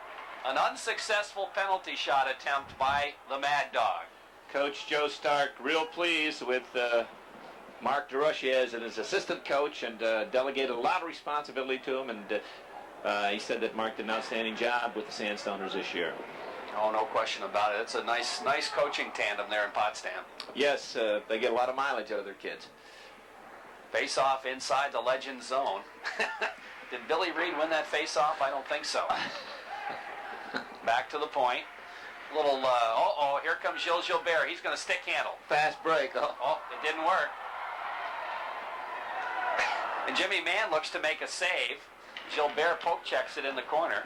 S1: an unsuccessful penalty shot attempt by the Mad Dog.
S2: Coach Joe Stark real pleased with Mark DeRushy as his assistant coach, and delegated a lot of responsibility to him, and he said that Mark did an outstanding job with the Sandstoners this year.
S1: Oh, no question about it. It's a nice coaching tandem there in Potsdam.
S2: Yes, they get a lot of mileage out of their kids.
S1: Face-off inside the Legend zone. Did Billy Reed win that face-off? I don't think so. Back to the point. Little, here comes Gilles Gilbert. He's going to stick handle.
S2: Fast break.
S1: Oh, it didn't work. And Jimmy Mann looks to make a save. Gilbert poke checks it in the corner.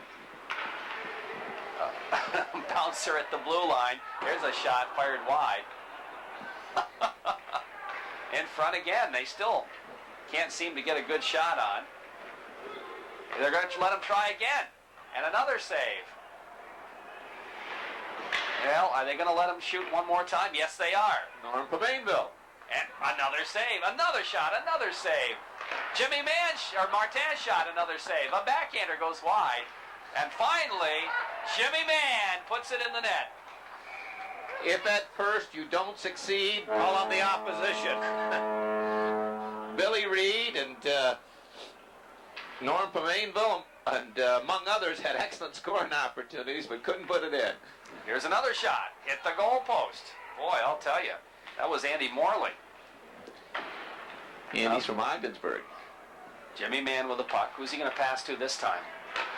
S1: Bouncer at the blue line. There's a shot fired wide. In front again. They still can't seem to get a good shot on. They're going to let him try again. And another save. Well, are they going to let him shoot one more time? Yes, they are.
S2: Norm Pavainville.
S1: And another save. Another shot. Another save. Jimmy Mann, Martin shot another save. A backhander goes wide. And finally, Jimmy Mann puts it in the net.
S2: If at first you don't succeed, call on the opposition. Billy Reed and Norm Pavainville, and among others, had excellent scoring opportunities, but couldn't put it in.
S1: Here's another shot. Hit the goal post. Boy, I'll tell you, that was Andy Morley.
S2: And he's from Ogdensburg.
S1: Jimmy Mann with the puck. Who's he going to pass to this time?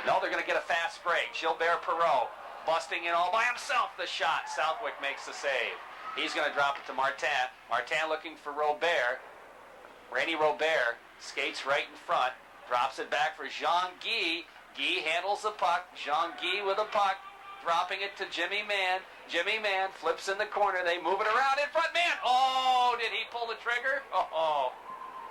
S1: No, they're going to get a fast break. Gilbert Perreault busting in all by himself. The shot. Southwick makes the save. He's going to drop it to Martin. Martin looking for Robert. Randy Robert skates right in front. Drops it back for Jean-Guy. Guy handles the puck. Jean-Guy with the puck. dropping it to Jimmy Mann. Jimmy Mann flips in the corner. They move it around in front. Mann, oh, did he pull the trigger? Oh.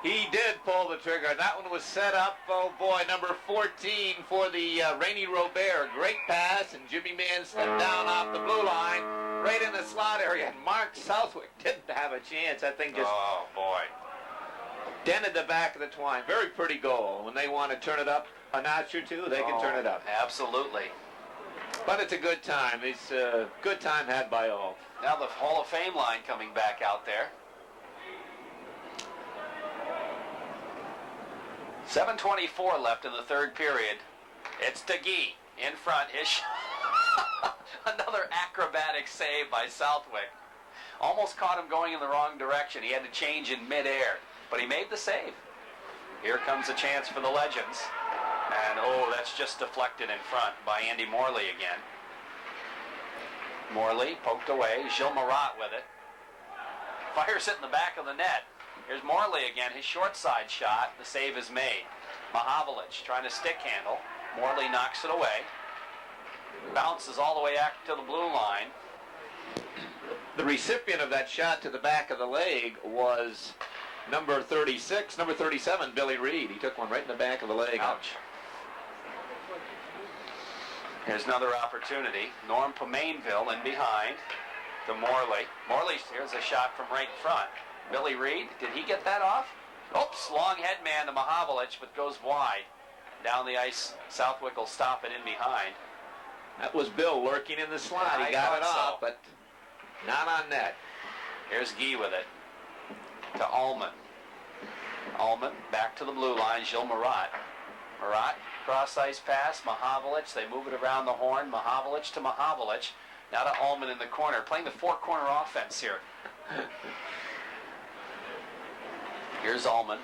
S2: He did pull the trigger. That one was set up, oh boy, number 14 for the Rainy Robert. Great pass, and Jimmy Mann slipped down off the blue line, right in the slot area. And Mark Southwick didn't have a chance. That thing just dented the back of the twine. Very pretty goal. When they want to turn it up a notch or two, they can turn it up.
S1: Absolutely.
S2: But it's a good time. It's a good time had by all.
S1: Now the Hall of Fame line coming back out there. 7:24 left in the third period. It's DeGee in front. Another acrobatic save by Southwick. Almost caught him going in the wrong direction. He had to change in midair, but he made the save. Here comes a chance for the Legends. And, that's just deflected in front by Andy Morley again. Morley poked away. Gilles Marat with it. Fires it in the back of the net. Here's Morley again, his short side shot. The save is made. Mahavlich trying to stick handle. Morley knocks it away. Bounces all the way out to the blue line.
S2: The recipient of that shot to the back of the leg was number 37, Billy Reed. He took one right in the back of the leg.
S1: Ouch. Here's another opportunity. Norm Pomainville in behind to Morley. Morley, here's a shot from right in front. Billy Reed, did he get that off? Oops, long head man to Mahavlich, but goes wide. Down the ice, Southwick will stop it in behind.
S2: That was Bill lurking in the slot.
S1: Yeah,
S2: he got it off, but not on net.
S1: Here's Guy with it to Allman. Allman back to the blue line, Gilles Marat. Marat, cross ice pass, Mahavlich. They move it around the horn, Mahavlich to Mahavlich. Now to Allman in the corner, playing the four-corner offense here. Here's Allman.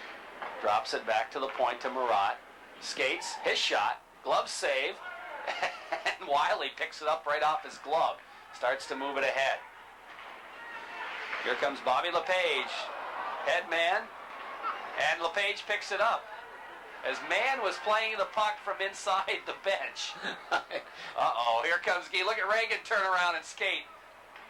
S1: Drops it back to the point to Marat. Skates. His shot. Glove save. And Wiley picks it up right off his glove. Starts to move it ahead. Here comes Bobby LePage. Head man. And LePage picks it up. As Mann was playing the puck from inside the bench. Uh-oh. Here comes Guy. Look at Reagan turn around and skate.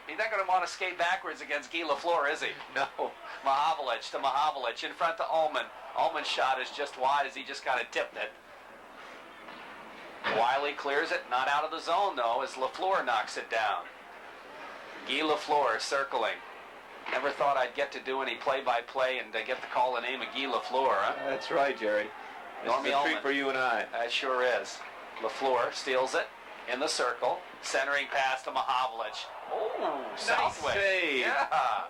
S1: He's not going to want to skate backwards against Guy Lafleur, is he?
S2: No.
S1: Mahavlich to Mahavlich in front to Allman. Allman's shot is just wide as he just kind of tipped it. Wiley clears it, not out of the zone though, as Lafleur knocks it down. Guy Lafleur circling. Never thought I'd get to do any play-by-play and get to call the name of Guy Lafleur, huh?
S2: That's right, Jerry. This is a treat for you and I.
S1: That sure is. Lafleur steals it in the circle. Centering pass to Mahavlich. Oh, Southwick.
S2: Nice save.
S1: Yeah.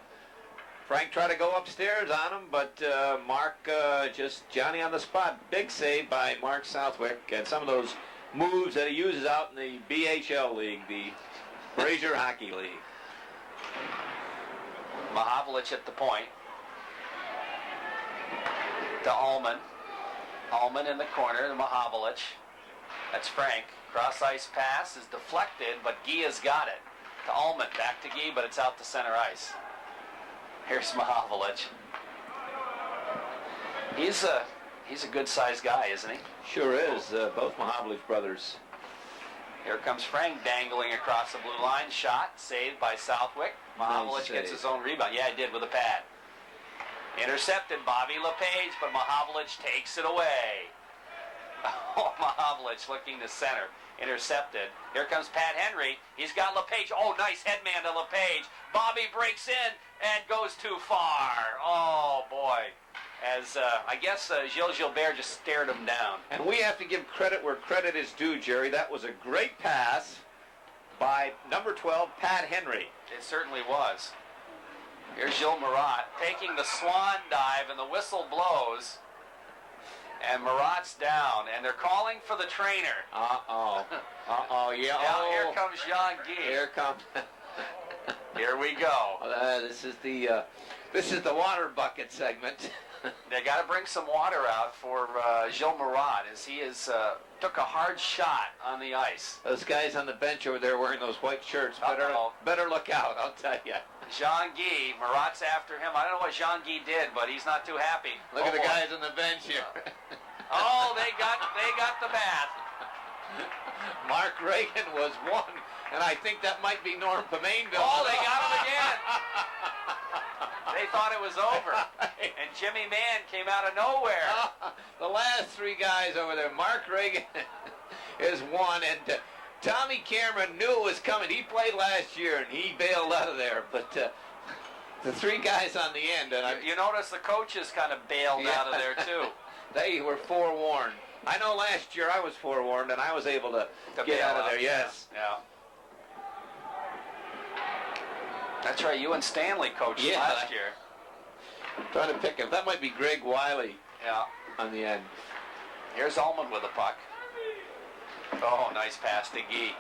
S2: Frank tried to go upstairs on him, but Mark just Johnny on the spot. Big save by Mark Southwick, and some of those moves that he uses out in the BHL League, the Brazier Hockey League.
S1: Mahavlich at the point. To Allman. Allman in the corner to Mahavlich. That's Frank. Cross ice pass is deflected, but Guy has got it. To Allman, back to Guy, but it's out to center ice. Here's Mahavlich. He's a good-sized guy, isn't he?
S2: Sure is. Both Mahavlich brothers.
S1: Here comes Frank dangling across the blue line. Shot, saved by Southwick. Mahavlich gets his own rebound. Yeah, he did with a pad. Intercepted Bobby LePage, but Mahavlich takes it away. Oh, Mahavlich looking to center. Intercepted. Here comes Pat Henry. He's got LePage. Oh, nice headman to LePage. Bobby breaks in and goes too far. Oh, boy. As, I guess, Gilles Gilbert just stared him down.
S2: And we have to give credit where credit is due, Jerry. That was a great pass by number 12, Pat Henry.
S1: It certainly was. Here's Gilles Marat taking the swan dive, and the whistle blows. And Marat's down, and they're calling for the trainer.
S2: Uh-oh. Uh-oh, yeah.
S1: Now here comes Jean Guy.
S2: Here comes.
S1: Here we go.
S2: This is the water bucket segment.
S1: They got to bring some water out for Gilles Marat as he took a hard shot on the ice.
S2: Those guys on the bench over there wearing those white shirts better look out, I'll tell you.
S1: Jean Guy, Marat's after him. I don't know what Jean Guy did, but he's not too happy.
S2: Look at the guys on the bench here.
S1: Oh, they got the bat.
S2: Mark Reagan was And I think that might be Norm Pomainville.
S1: Oh, they got him again. They thought it was over. And Jimmy Mann came out of nowhere.
S2: The last three guys over there. Mark Reagan is one, and Tommy Cameron knew it was coming. He played last year, and he bailed out of there. But the three guys on the end. And
S1: you notice the coaches kind of bailed out of there, too.
S2: They were forewarned. I know last year I was forewarned, and I was able to get out of there, yes.
S1: Yeah. That's right, you and Stanley coached last year.
S2: Trying to pick him. That might be Greg Wiley on the end.
S1: Here's Ullman with the puck. Oh, nice pass to Guy.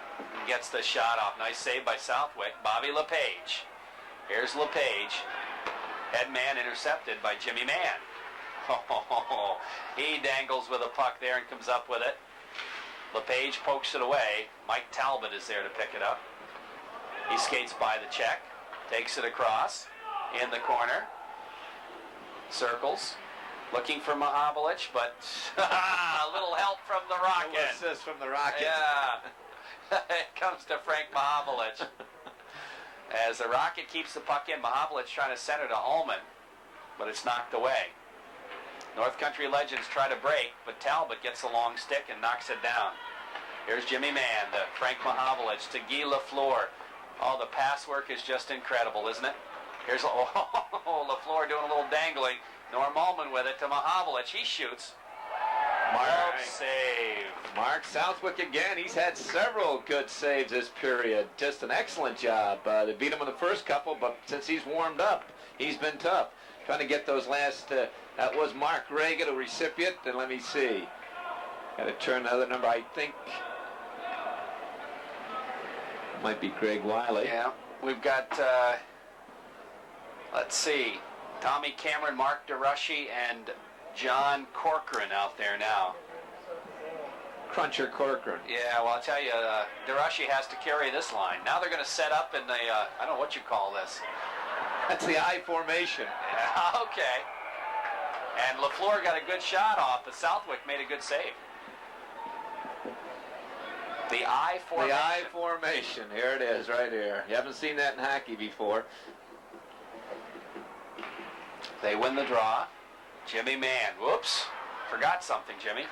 S1: Gets the shot off. Nice save by Southwick. Bobby LePage. Here's LePage. Headman intercepted by Jimmy Mann. Oh, he dangles with a puck there and comes up with it. LePage pokes it away. Mike Talbot is there to pick it up. He skates by the check. Takes it across. In the corner. Circles. Looking for Mahavlich, but a little help from the Rocket.
S2: A little assist from the Rocket.
S1: Yeah. It comes to Frank Mahavlich. As the Rocket keeps the puck in, Mahavlich trying to center to Ullman, but it's knocked away. North Country Legends try to break, but Talbot gets a long stick and knocks it down. Here's Jimmy Mann to Frank Mahavlich to Guy Lafleur. Oh, the pass work is just incredible, isn't it? Here's Lafleur doing a little dangling. Norm Ullman with it to Mahavlich. He shoots. Mark save.
S2: Mark Southwick again. He's had several good saves this period. Just an excellent job. They beat him in the first couple, but since he's warmed up, he's been tough. Trying to get those last, that was Mark Reagan, a recipient, and let me see. Got to turn the other number, I think. Might be Greg Wiley.
S1: Yeah, we've got, let's see, Tommy Cameron, Mark DeRushy, and John Corcoran out there now.
S2: Cruncher Corcoran.
S1: Yeah, well, I'll tell you, DeRushy has to carry this line. Now they're going to set up in the, I don't know what you call this.
S2: That's the I formation.
S1: Yeah, okay. And Lafleur got a good shot off, but Southwick made a good save. The I formation.
S2: The I formation. Here it is, right here. You haven't seen that in hockey before.
S1: They win the draw. Jimmy Mann. Whoops. Forgot something, Jimmy.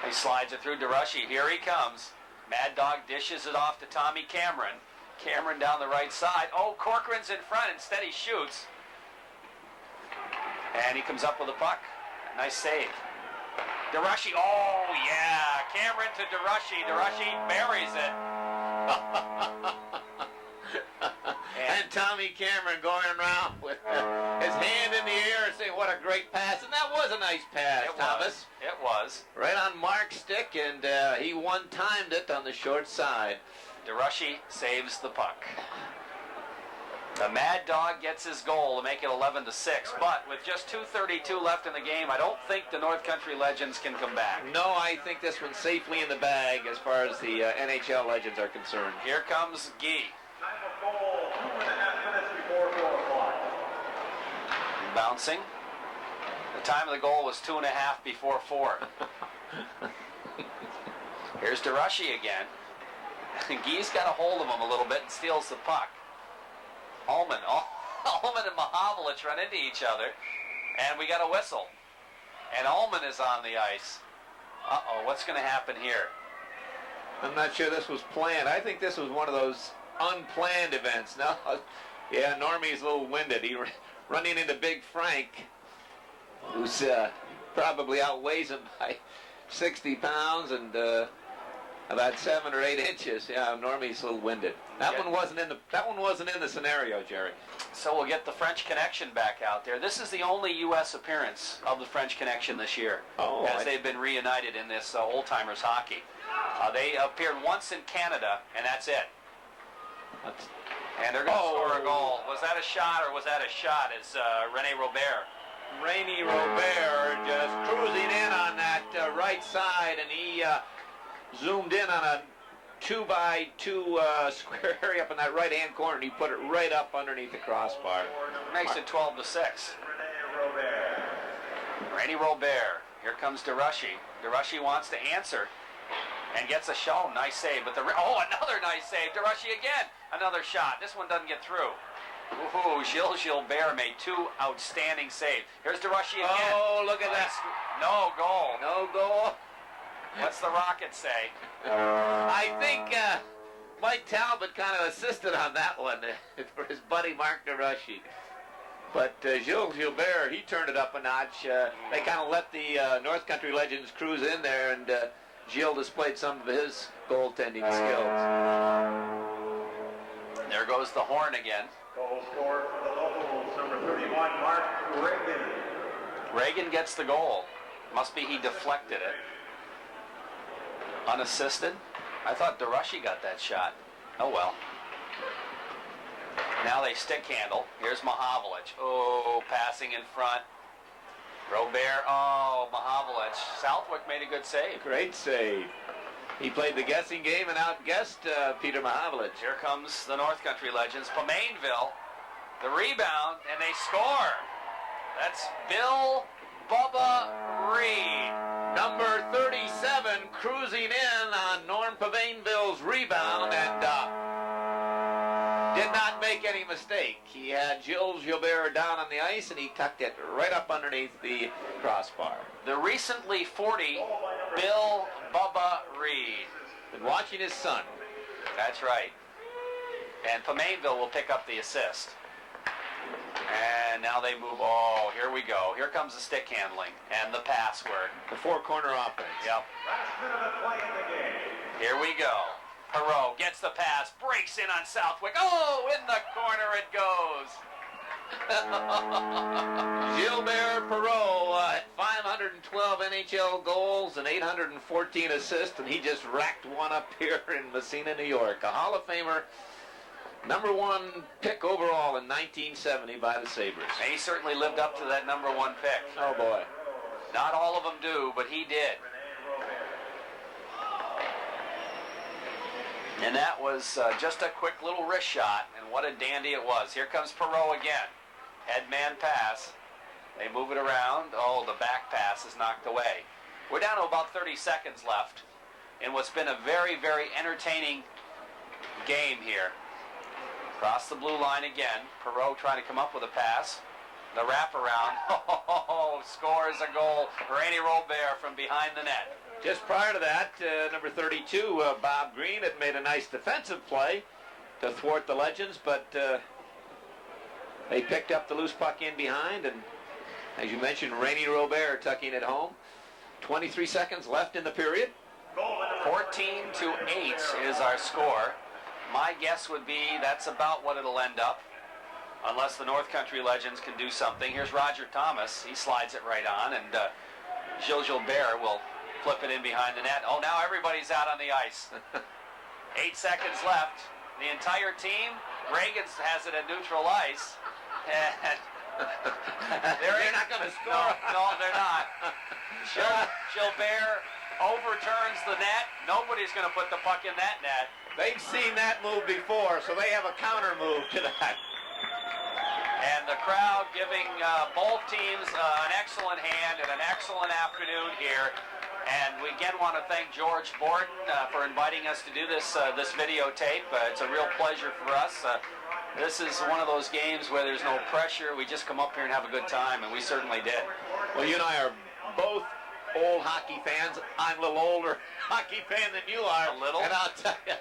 S1: He slides it through DeRushy. Here he comes. Mad Dog dishes it off to Tommy Cameron. Cameron down the right side. Oh, Corcoran's in front. Instead, he shoots. And he comes up with a puck. Nice save. DeRushy. Oh, yeah. Cameron to DeRushy. DeRushy buries it.
S2: And Tommy Cameron going around with his hand in the air and saying, what a great pass. And that was a nice pass, Thomas.
S1: It was.
S2: Right on Mark's stick, and he one-timed it on the short side.
S1: DeRushy saves the puck. The Mad Dog gets his goal to make it 11-6, but with just 2:32 left in the game, I don't think the North Country Legends can come back.
S2: No, I think this one's safely in the bag as far as the NHL Legends are concerned.
S1: Here comes Guy.
S3: Time of goal, 2.5 minutes before 4 o'clock.
S1: Bouncing. The time of the goal was 2.5 before 4. Here's DeRushy again. Guy's got a hold of him a little bit and steals the puck. Ullman and Mahavlich run into each other, and we got a whistle. And Ullman is on the ice. Uh-oh, what's going to happen here?
S2: I'm not sure this was planned. I think this was one of those unplanned events. No, yeah, Normie's a little winded. He running into Big Frank, who's probably outweighs him by 60 pounds and about 7 or 8 inches. Yeah, Normie's a little winded. That one wasn't in the scenario, Jerry.
S1: So we'll get the French Connection back out there. This is the only U.S. appearance of the French Connection this year, as they've been reunited in this old-timers hockey. They appeared once in Canada, and that's it. And they're going to score a goal. Was that a shot or was that a shot? It's René Robert.
S2: René Robert just cruising in on that right side, and he zoomed in on a 2x2 square area up in that right-hand corner, and he put it right up underneath the crossbar.
S1: Makes it 12-6. René Robert. Here comes DeRushy. DeRushy wants to answer. And gets a shot. Nice save. But another nice save. DeRushy again. Another shot. This one doesn't get through. Ooh, Gilles Gilbert made 2 outstanding saves. Here's DeRushy again.
S2: Oh, look at that.
S1: No goal.
S2: No goal.
S1: What's the Rocket say?
S2: I think Mike Talbot kind of assisted on that one for his buddy Mark DeRushy. But Gilles Gilbert, he turned it up a notch. They kind of let the North Country Legends cruise in there, and Gilles displayed some of his goaltending skills.
S1: There goes the horn again.
S3: Goal scorer for the Locals, number 31, Mark Reagan.
S1: Reagan gets the goal. Must be he deflected it. Unassisted. I thought DeRushy got that shot. Oh well. Now they stick handle. Here's Mahavlich. Oh, passing in front. Robert. Oh, Mahavlich. Southwick made a good save.
S2: Great save. He played the guessing game and outguessed Peter Mahavlich.
S1: Here comes the North Country Legends. Pomainville. The rebound, and they score. That's Bill Bubba Reed.
S2: Number 37 cruising in on Norm Pomainville's rebound and did not make any mistake. He had Gilles Gilbert down on the ice and he tucked it right up underneath the crossbar.
S1: The recently 40 Bill Bubba Reed.
S2: Been watching his son.
S1: That's right. And Pomainville will pick up the assist. And now they move. Oh, here we go. Here comes the stick handling and the password.
S2: The four-corner offense.
S1: Yep.
S3: Last minute of play in the game.
S1: Here we go. Perreault gets the pass, breaks in on Southwick. Oh, in the corner it goes.
S2: Gilbert Perreault, 512 NHL goals and 814 assists, and he just racked one up here in Massena, New York. A Hall of Famer, number 1 pick overall in 1970 by the Sabres.
S1: And he certainly lived up to that number 1 pick.
S2: Oh, boy.
S1: Not all of them do, but he did. And that was just a quick little wrist shot, and what a dandy it was. Here comes Perreault again. Headman pass. They move it around. Oh, the back pass is knocked away. We're down to about 30 seconds left in what's been a very, very entertaining game here. Across the blue line again. Perreault trying to come up with a pass. The wraparound. Oh, scores a goal. Rainy Robert from behind the net.
S2: Just prior to that, number 32, Bob Green, had made a nice defensive play to thwart the Legends, but they picked up the loose puck in behind, and as you mentioned, Rainy Robert tucking it home. 23 seconds left in the period.
S1: 14-8 is our score. My guess would be that's about what it'll end up, unless the North Country Legends can do something. Here's Roger Thomas. He slides it right on, and Gilles Gilbert will flip it in behind the net. Oh, now everybody's out on the ice. 8 seconds left. The entire team, Reagan has it at neutral ice. And
S2: they're not going to score.
S1: No, they're not. Gilbert overturns the net. Nobody's going to put the puck in that net.
S2: They've seen that move before, so they have a counter move to that.
S1: And the crowd giving both teams an excellent hand and an excellent afternoon here. And we again want to thank George Borden for inviting us to do this videotape. It's a real pleasure for us. This is one of those games where there's no pressure. We just come up here and have a good time, and we certainly did.
S2: Well, you and I are both old hockey fans. I'm a little older hockey fan than you are.
S1: A little?
S2: And I'll tell you,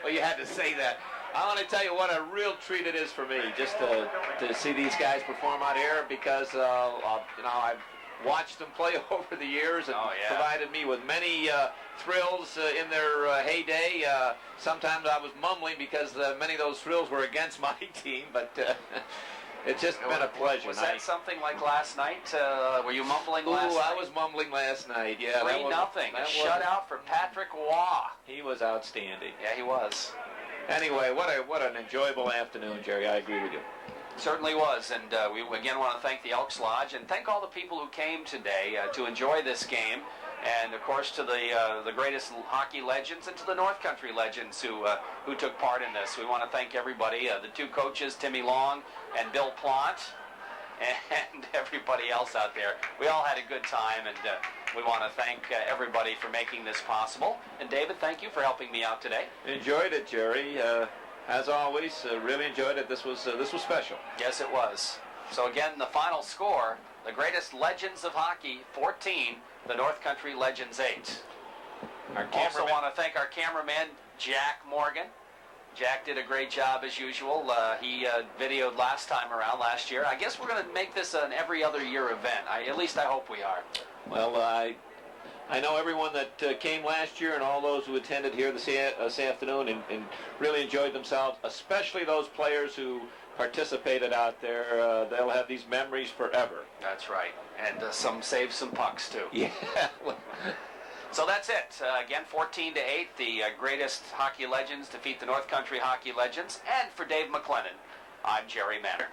S2: well, you had to say that. I want to tell you what a real treat it is for me just to see these guys perform out here because, I've watched them play over the years and provided me with many thrills in their heyday. Sometimes I was mumbling because many of those thrills were against my team, but it's just been a pleasure.
S1: Was that something like last night? Were you mumbling last night?
S2: I was mumbling last night, yeah.
S1: 3-0. A shutout for Patrick Waugh.
S2: He was outstanding.
S1: Yeah, he was.
S2: Anyway, what an enjoyable afternoon, Jerry. I agree with you.
S1: Certainly was, and we again want to thank the Elks Lodge and thank all the people who came today to enjoy this game, and of course to the greatest hockey legends and to the North Country legends who took part in this. We want to thank everybody, the 2 coaches, Timmy Long and Bill Plant, and everybody else out there. We all had a good time, and We want to thank everybody for making this possible. And David, thank you for helping me out today.
S2: Enjoyed it, Jerry. As always, really enjoyed it. This was special.
S1: Yes, it was. So again, the final score, the greatest legends of hockey, 14, the North Country Legends 8. Also want to thank our cameraman, Jack Morgan. Jack did a great job as usual. He videoed last year. I guess we're going to make this an every other year event. At least I hope we are.
S2: Well, I know everyone that came last year and all those who attended here this afternoon and really enjoyed themselves, especially those players who participated out there. They'll have these memories forever.
S1: That's right. And save some pucks, too.
S2: Yeah.
S1: So that's it. Again, 14-8, the greatest hockey legends defeat the North Country Hockey Legends. And for Dave McLennan, I'm Jerry Manner.